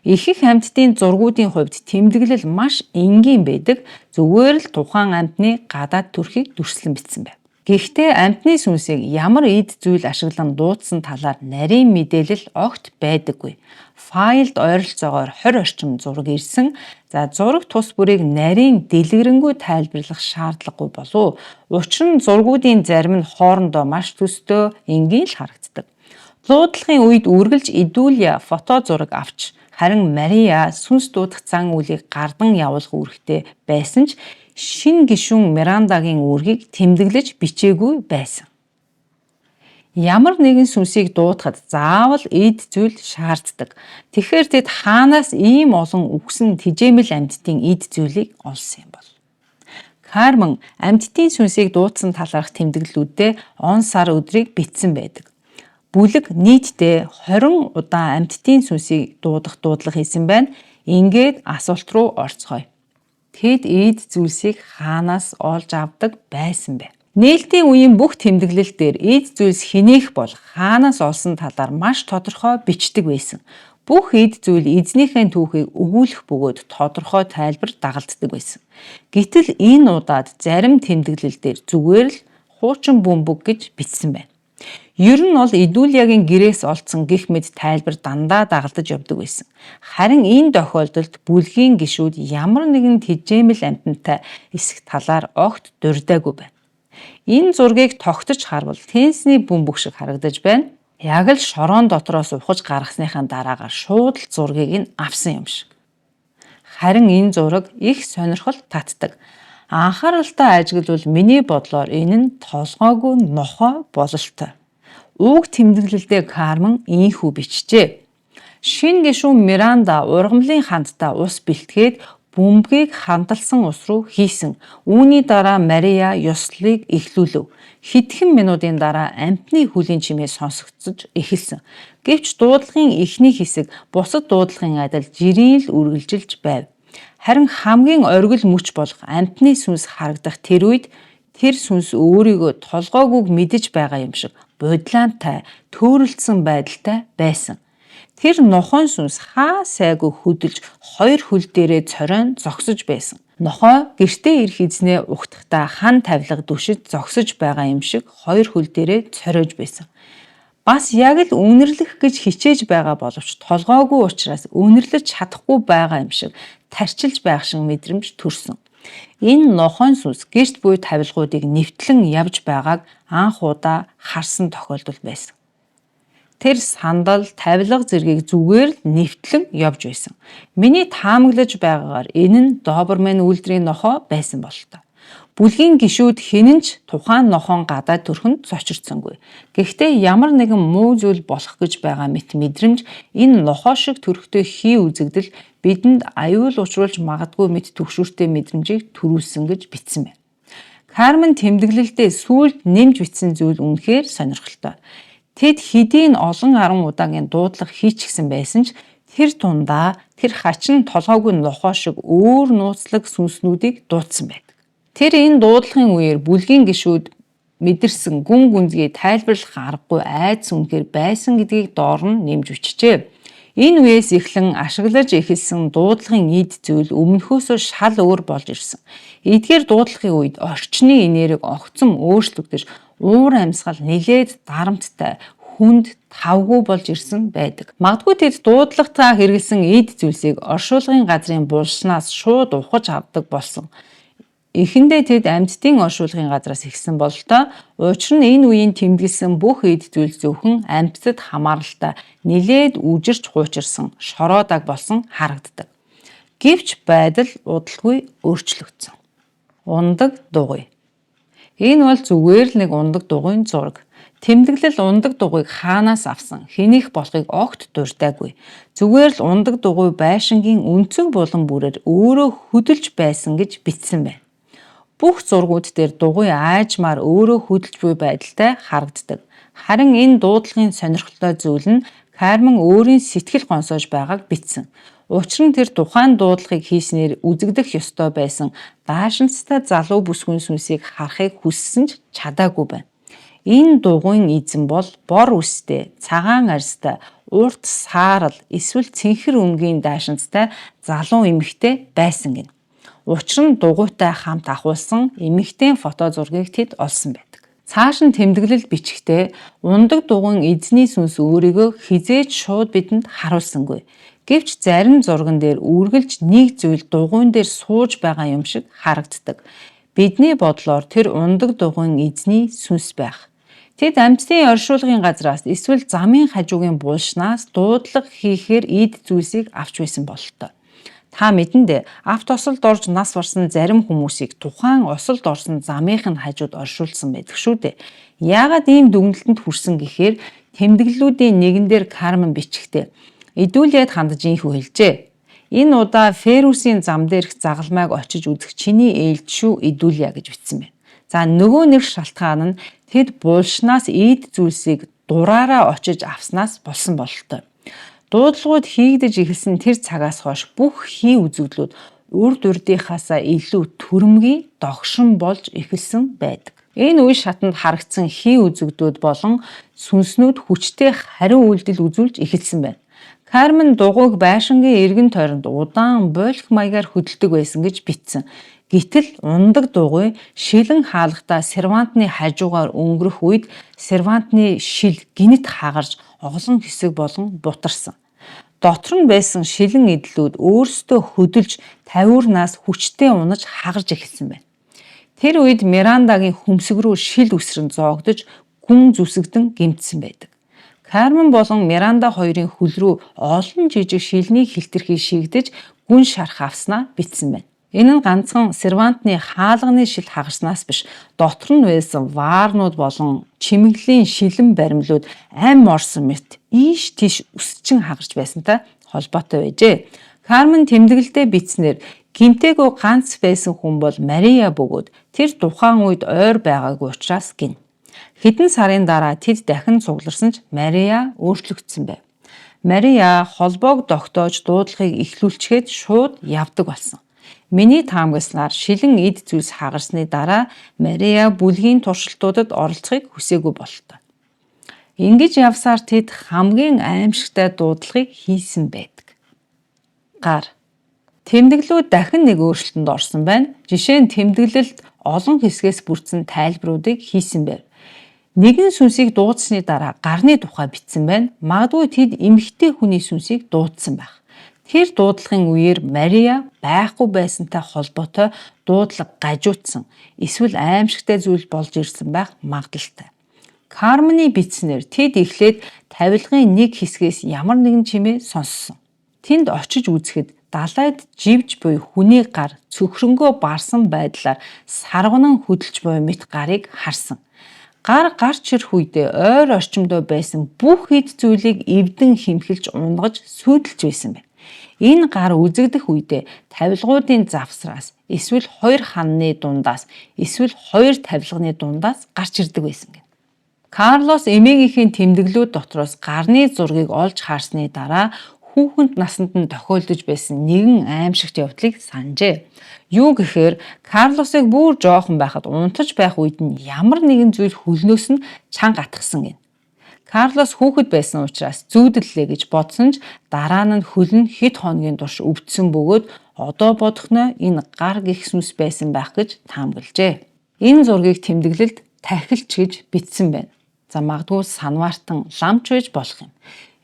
Ихэнх амьтдын зургуудын хувьд тэмдэглэл маш энгийн байдаг. Зүгээр л тухайн амьтны гадаад төрхийг дүрслэн бичсэн байна. Гэхдээ амьтны сүнсийг ямар эд зүйл ашиглан дуудсан талаар нарийн мэдээлэл огт байдаггүй. Файлд ойролцоогоор 20 орчим зураг ирсэн. За зураг тус бүрийг нарийн дэлгэрэнгүй тайлбарлах шаардлагагүй болов. Учир нь зургуудын зарим нь хоорондоо маш төстэй энгийн л харагддаг. Дуудлагын үед үргэлж Идүлия фото зураг авч харин Мария сүнс дуудах зан үйлийг гардан явуулах үүрэгтэй байсан ч шинэ гишүүн Мирандагийн үүргийг тэмдэглэж бичээгүй байсан. Ямар нэгэн сүнсийг дуудахад заавал эд зүйл шаарддаг. Тэгэхээр тэд хаанаас ийм олон үхсэн тэжээмэл амьтдын эд зүйлийг олсон юм бол. Карман амьтдын сүнсийг дуудсан талаарх тэмдэглэлүүддээ он сар өдрийг бичсэн байдаг. Бүлэг нийтдээ 20 удаа амьтдын сүнсийг дуудах дуудлага хийсэн байна. Ингээд асуулт руу орцгоё. Тэд эд зүйлсийг хаанаас олж авдаг байсан бэ? Нээлтийн үеийн бүх тэмдэглэл дээр эд зүйлс хэнийх бол хаанаас олсон талаар маш тодорхой бичдэг байсан. Бүх эд зүйл эзнийхээ түүхийг өгүүлэх бөгөөд тодорхой тайлбар дагалддаг байсан. Гэтэл энэ удаад зарим тэмдэглэл дээр зүгээр л хуучин бөмбөг гэж бичсэн байна. Ер нь бол Идүлиягийн гэрээс олдсон гэх мэт тайлбар дандаа дагалдаж явдаг байсан. Харин энэ тохиолдолд бүлгийн гишүүд ямар нэгэн тэжээмэл амьтантай эсэх талаар огт дурдаагүй байна. Энэ зургийг тогтож харвал тенсний бөмбөг шиг харагдаж байна. Яг л шороон дотроос ухаж гаргасныхаа дараагаар шууд л зургийг нь авсан юм шиг. Харин энэ зураг их сонирхол татдаг. Анхааралтай ажиглавал миний бодлоор энэ нь толгойгүй нохой бололтой. Уг тэмдэглэлдээ Карман ийхүү бичжээ. Шинэ гишүүн Миранда ургамлын хандтаа ус бэлтгээд бөмбөгийг хандалсан ус руу хийсэн. Үүний дараа Мария ёслолыг эхлүүлв. Хэдхэн минутын дараа амьтны хүлийн чимээ сонсогдсож эхэлсэн. Гэвч дуудлагын эхний хэсэг бусад дуудлагын адил жирийн л үргэлжилж байв. Харин хамгийн оргил мөч болох амьтны сүнс харагдах тэр үед тэр сүнс өөрийгөө толгойгүйг мэдэж байгаа юм шиг бодлаантай, төөрөлдсөн байдалтай байсан. Тэр нохойн сүнс хаа сайгүй хөдөлж хоёр хөл дээрээ цоройн зогсож байсан. Нохой гэртээ ирэх эзнээ угтахдаа хан тавилга дүшиж зогсож байгаа юм шиг хоёр хөл дээрээ цоройж байсан. Бас яг л үнэрлэх гэж хичээж байгаа боловч толгойгүй учраас үнэрлэж чадахгүй байгаа юм шиг тарчилж байх шиг мэдрэмж төрсөн. Энэ нохойн сүнс гэрт буй тавилгуудыг нэвтлэн явж байгааг анх удаа харсан тохиолдол байсан. Тэр сандал, тавилга зэргийг зүгээр л нэвтлэн явж байсан. Миний таамаглаж байгаагаар энэ нь Доберман үйлдвэрийн нохой байсан бололтой. Бүлгийн гишүүд хэн ч тухайн нохойн гадаад төрхөнд зочирцсонгүй. Гэхдээ ямар нэгэн муу зүйл болох гэж байгаа мэт мэдрэмж энэ нохой шиг төрхтэй хий үзэгдэл бидэнд аюул учруулж магадгүй мэт төгшүүртэй мэдрэмжийг төрүүлсэн гэж бичсэн байна. Карман тэмдэглэлдээ сүүлд нэмж бичсэн зүйл үнэхээр сонирхолтой. Тэд хэдийн олон 10 удаагийн дуудлага хийчихсэн байсан ч тэр тундаа тэр хачин толгойгүй нохой шиг өөр нууцлаг сүнснүүдийг дуудсан байдаг. Тэр энэ дуудлагын үеэр бүлгийн гишүүд мэдэрсэн гүн гүнзгий тайлбарлах аргагүй айдас үнэхээр байсан гэдгийг доор нь нэмж бичжээ. Энэ үеэс эхлэн ашиглаж эхэлсэн дуудлагын эд зүйл өмнөхөөсөө шал өөр болж ирсэн. Эдгээр дуудлагын үед орчны энерги огцом өөрчлөгдөж уур амьсгал нэлээд дарамттай, хүнд, тавгүй болж ирсэн байдаг. Магадгүй тэд дуудлагатаа хэрэгэлсэн эд зүйлсийг оршуулгын газрын булшнаас шууд ухаж авдаг болсон. Эхэндээ тэд амьтдын оршуулгын газраас ихсэн бололтой. Учир нь энэ үеийн тэмдэглэсэн бүх эд зүйл зөвхөн амьтдад хамааралтай нэлээд үжирч хуучирсан, шороодаг болсон харагддаг. Гэвч байдал удалгүй өөрчлөгдсөн. Ундаг дугуй. Энэ бол зүгээр л нэг ундаг дугуйн зураг. Тэмдэглэл ундаг дугуйг хаанаас авсан, хэнийх болохыг огт дурдаагүй. Зүгээр л ундаг дугуй байшингийн өнцөг булан бүрээр өөрөө хөдөлж байсан гэж бичсэн байна. Бүх зургууд дээр дугуй аажмаар өөрөө хөдөлж буй байдалтай харагддаг. Харин энэ дуудлагын сонирхолтой зүйл нь Карман өөрийн сэтгэл гонсоож байгааг бичсэн. Учир нь тэр тухайн дуудлагыг хийснээр үзэгдэх ёстой байсан даашинцтай залуу бүсгүйн сүнсийг харахыг хүссэн ч чадаагүй байна. Энэ дугуйн эзэн бол бор үстэй, цагаан арьстай, урт саарал, эсвэл цэнхэр өнгийн даашинцтай залуу эмэгтэй байсан гэнэ. Учир нь дугуйтай хамт ахуулсан эмэгтэйн фото зургийг тэд олсон байдаг. Цааш нь тэмдэглэл бичихтэй ундаг дугуйн эзний сүнс өөрийгөө хизээж шууд бидэнд харуулсангүй. Гэвч зарим зурган дээр үргэлж нэг зүйл дугуйн дээр сууж байгаа юм шиг харагддаг. Бидний бодлоор тэр ундаг дугуйн эзний сүнс байх. Тэд амьтдын оршуулгын газраас эсвэл замын хажуугийн булшнаас дуудлага хийхээр эд зүйлсийг авч байсан бололтой. Та мэдэн дээ, авто осолд орж нас барсан зарим хүмүүсийг тухайн осолд орсон замынхын хажууд оршуулсан байдаг шүү дээ. Яагаад ийм дүгнэлтэнд хүрсэн гэхээр тэмдэглэлүүдийн нэгэн дээр Карман бичихтэй Идүлияд хандаж ийхүү хэлжээ. Энэ удаа Ферусийн зам дээрх загалмайг очиж үзэх чиний ээлж шүү идүүлье гэж бичсэн байна. За нөгөө нэг шалтгаан нь тэд булшнаас ийд зүйлсийг дураараа очиж авснаас болсон бололтой. Дуудлагууд хийгдэж эхэлсэн тэр цагаас хойш бүх хий үзэгдлүүд урд урдынхаасаа илүү түрэмгий догшин болж эхэлсэн байдаг. Энэ үе шатанд харагдсан хий үзэгдүүд болон сүнснүүд хүчтэй хариу үйлдэл үзүүлж эхэлсэн байна. Кармен дугуйг байшингийн эргэн тойронд удаан болох маягаар хөдөлдөг байсан гэж бичсэн. Гэтэл ундаг дугуй шилэн хаалгатаа сервантны хажуугаар өнгөрөх үед сервантны шил гинэт хагарж оглон хэсэг болон бутарсан. Дотор нь байсан шилэн эдлүүд өөрсдөө хөдөлж тавиурнаас хүчтэй унаж хагарж эхэлсэн байна. Тэр үед Мирандагийн хөмсг рүү шил үсрэн зоогдож гүн зүсэгдэн гэмтсэн байдаг. Кармен болон Миранда хоёрын хөл рүү олон жижиг шилний хилтерхий шигдэж гүн шарх авснаа бичсэн байна. Энэ нь ганцхан сервантны хаалганы шил хагарснаас биш, дотор нь байсан ваарнууд болон чимэглийн шилэн баримлууд ам орсон мэт ийш тийш өсчин хагарч байсантай холбоотой байжээ. Кармен тэмдэглэлдээ бичснээр гинтээгүй ганц байсан хүн бол Мария бөгөөд тэр тухайн үед ойр байгаагүй учраас гин. Хэдэн сарын дараа тэд дахин цугларсан ч Мария өөрчлөгдсөн байв. Мария холбоог тогтоож дуудлагыг эхлүүлчихэд шууд явдаг болсон. Миний таамагласнаар шилэн эд зүйлс хагарсны дараа Мария бүлгийн туршилтуудад оролцохыг хүсээгүй боллоо. Ингэж явсаар тэд хамгийн аимшигтай дуудлагыг хийсэн байдаг. Гар. Тэмдэглүүд дахин нэг өөрчлөлтөнд орсон байна. Жишээ нь тэмдэглэлд олон хэсгээс бүрдсэн тайлбаруудыг хийсэн байв. Нэгэн сүнсийг дуудсны дараа гарны тухай бичсэн байна. Магадгүй тэд эмэгтэй хүний сүнсийг дуудсан байх. Тэр дуудлагын үеэр Мария байхгүй байсантай холбоотой дуудлага гажуудсан, эсвэл аимшигтай зүйл болж ирсэн байх магадлалтай. Кармны бичснээр тэд эхлээд тавилгын нэг хэсгээс ямар нэгэн чимээ сонссон. Тэнд очиж үзэхэд далайд живж буй хүний гар цөхрөнгөө барсан байдлаар саргунан хөдөлж буй мэт гарыг харсан. Гар гарч ирэх үедээ ойр орчимдөө байсан бүх эд зүйлийг эвдэн химхэлж унгаж сүйдэлж байсан байна. Энэ гар үзэгдэх үедээ тавилгуудын завсраас эсвэл хоёр ханны дундаас эсвэл хоёр тавилганы дундаас гарч ирдэг байсан гэнэ. Карлос эмээгийнхээ тэмдэглүүд дотроос гарны зургийг олж харсны дараа хүүхэнд насанд нь тохиолдож байсан нэгэн аимшигт явдлыг санджээ. Юу гэхээр Карлосыг бүр жоохон байхад унтаж байх үед нь ямар нэгэн зүйл хөлнөөс нь чанга атгсан гэнэ. Карлос хүүхэд байсан учраас зүүдэллээ гэж бодсон ч дараа нь хөл нь хэд хоногийн турш өвдсөн бөгөөд одоо бодохноо энэ гар гих сүнс байсан байх гэж таамаглажээ. Энэ зургийг тэмдэглэлд тахилч гэж бичсэн байна. За магадгүй санваартан ламч байж болох юм.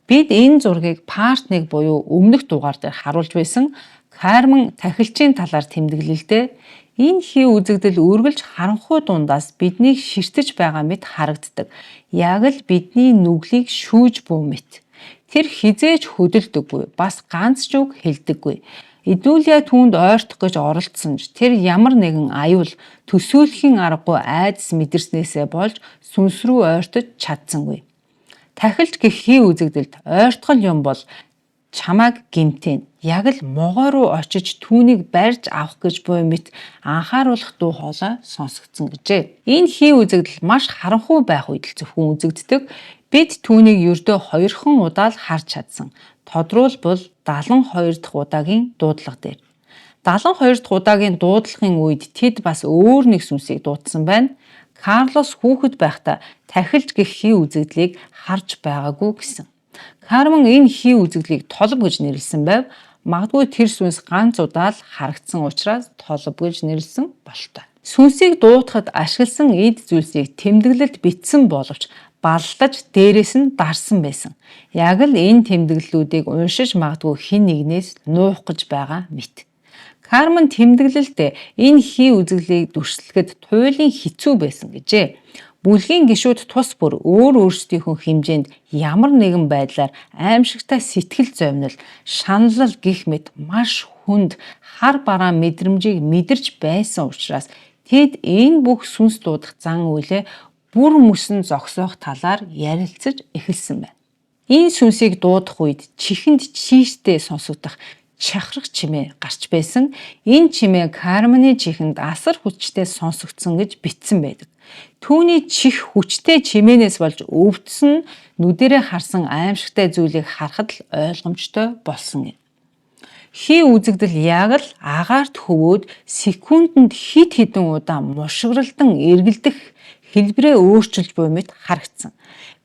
Бид энэ зургийг part 1 буюу өмнөх дугаар дээр харуулж байсан. Кармен тахилчийн талаар тэмдэглэлдээ энэ хий үзэгдэл үргэлж харанхуй дундаас биднийг ширтэж байгаа мэт харагддаг. Яг л бидний нүглийг шүүж буй мэт. Тэр хизээж хөдөлдөггүй, бас ганц ч үг хэлдэггүй. Идүүлья түүнд ойртох гэж оролдсон ч тэр ямар нэгэн аюул төсөөлхийн аргагүй айдас мэдэрснээсээ болж сүнс рүү ойртож чадсангүй. Тахилч гэх хий үзэгдэлд ойртгол юм бол чамайг гэмтэн яг л могой руу очиж түүнийг барьж авах гэж буй мэт анхааруулах дуу хоолой сонсогдсон гэжээ. Энэ хий үзэгдэл маш харанхуй байх үед л зөвхөн үзэгддэг. Бид түүнийг ердөө 2хан удаа л харж чадсан. Тодруулбал 72 дахь удаагийн дуудлага дээр. 72 дахь удаагийн дуудлагын үед тэд бас өөр нэг сүнсийг дуудсан байна. Карлос хүүхэд байхдаа тахилч гэх хий үзэгдлийг харж байгаагүй гэсэн. Кармен энэ хий үзэгдлийг толб гэж нэрлсэн байв. Магадгүй тэр сүнс ганц удаа л харагдсан учраас толб гэж нэрлсэн болтой. Сүнсийг дуудахад ашигласан эд зүйлсийг тэмдэглэлд бичсэн боловч баллаж дээрээс нь дарсан байсан. Яг л энэ тэмдэглэлүүдийг уншиж магадгүй хэн нэгнээс нуух гэж байгаа мэт. Кармен тэмдэглэлдээ энэ хий үзэгдлийг дүрслэхэд туйлын хэцүү байсан гэжээ. Бүлгийн гишүүд тус бүр өөрсдийнхөө хэмжээнд ямар нэгэн байдлаар аимшигтай сэтгэл зовнил, шаналл гих мэт маш хүнд хар бараа мэдрэмжийг мэдэрч байсан учраас тэд энэ бүх сүнс дуудах зан үйлээ бүр мөсөн зогсоох талаар ярилцаж эхэлсэн байна. Энэ сүнсийг дуудах үед чихэнд чийстэй сонсогдох чахрах чимээ гарч байсан. Энэ чимээ Кармены чихэнд асар хүчтэй сонсогдсон гэж бичсэн байдаг. Түүний чих хүчтэй чимээнээс болж өвдсөн нүдэрээ харсан аимшигтай зүйлийг харахад л ойлгомжтой болсон юм. Хий үзэгдэл яг л агаарт хөвөөд секундэд хид хідэн удаа мушгиралдан эргэлдэх хэлбэрээ өөрчилж буй мэт харагдсан.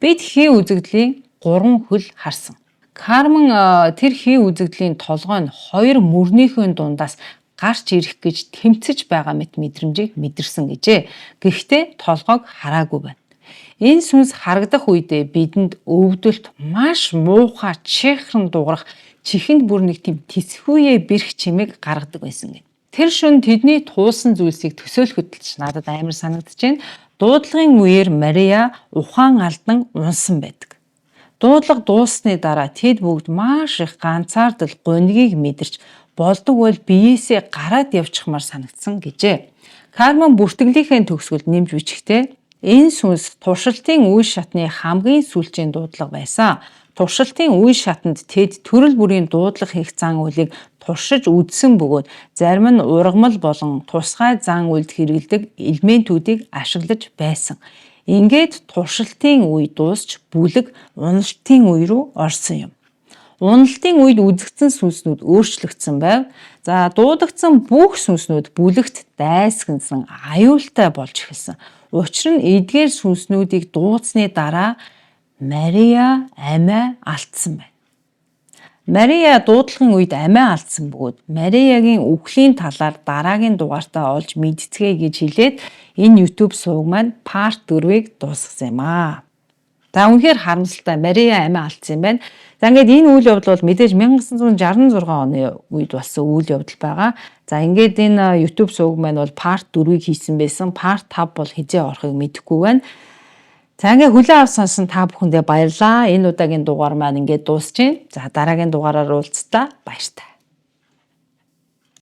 Бид хий үзэгдлийн 3 хөл харсан. Кармен тэр хий үзэгдлийн толгой нь 2 мөрнийхөө дундаас гарч ирэх гэж тэмцэж байгаа мэт мэдрэмжийг мэдэрсэн гэжээ. Гэхдээ толгойг хараагүй байна. Энэ сүнс харагдах үедээ бидэнд өвдөлт маш муухай чихрэн дуурах чихэнд бүр нэг тийм тэсхүүе бэрх чимээг гаргадаг байсан гэнэ. Тэр шөнө тэдний туулсан зүйлсийг төсөөлөхөд надад амар санагдаж байна. Дуудлагын үеэр Мария ухаан алдан унсан байдаг. Дуудлага дууссаны дараа тэд бүгд маш их ганцаардал гунигийг мэдэрч болдог бол биеэсээ гараад явчихмаар санагдсан гэжээ. Кармен бүртгэлийнхээ төгсгөлд нэмж бичгтээ энэ сүнс туршилтын үе шатны хамгийн сүүлчийн дуудлага байсан. Туршилтын үе шатанд тэд төрөл бүрийн дуудлага хийх зан үйлийг туршиж үзсэн бөгөөд зарим нь ургамал болон тусгай зан үйлд хэрэглэдэг элементүүдийг ашиглаж байсан. Ингээд туршилтын үе дуусч бүлэг уналтын үе рүү орсон юм. Уналтын үед үзэгдсэн сүнснүүд өөрчлөгдсөн байв. За дуудагдсан бүх сүнснүүд бүлэгт дайсагнсан аюултай болж эхэлсэн. Учир нь эдгээр сүнснүүдийг дуудсны дараа Мария амиа алдсан байна. Мария дуудлагын үед амиа алдсан бөгөөд Мариягийн үхлийн талаар дараагийн дугаартаа олж мэдцгээе гэж хэлээд энэ YouTube суваг маань part 4-ийг дуусгасан юм аа. За үнэхээр харамсалтай Мария амиа алдсан юм байна. За ингээд энэ үйл явдал бол мэдээж 1966 оны үед болсон үйл явдал байгаа. За ингээд энэ YouTube суваг маань бол part 4-ийг хийсэн байсан. Part 5 бол хизээ орохыг мэдэхгүй байна. За ингээд хүлээн авсан сонсон та бүхэндээ баярлалаа. Энэ удаагийн дугаар маань ингээд дуусч байна. За дараагийн дугаараар уулзтаа баяртай.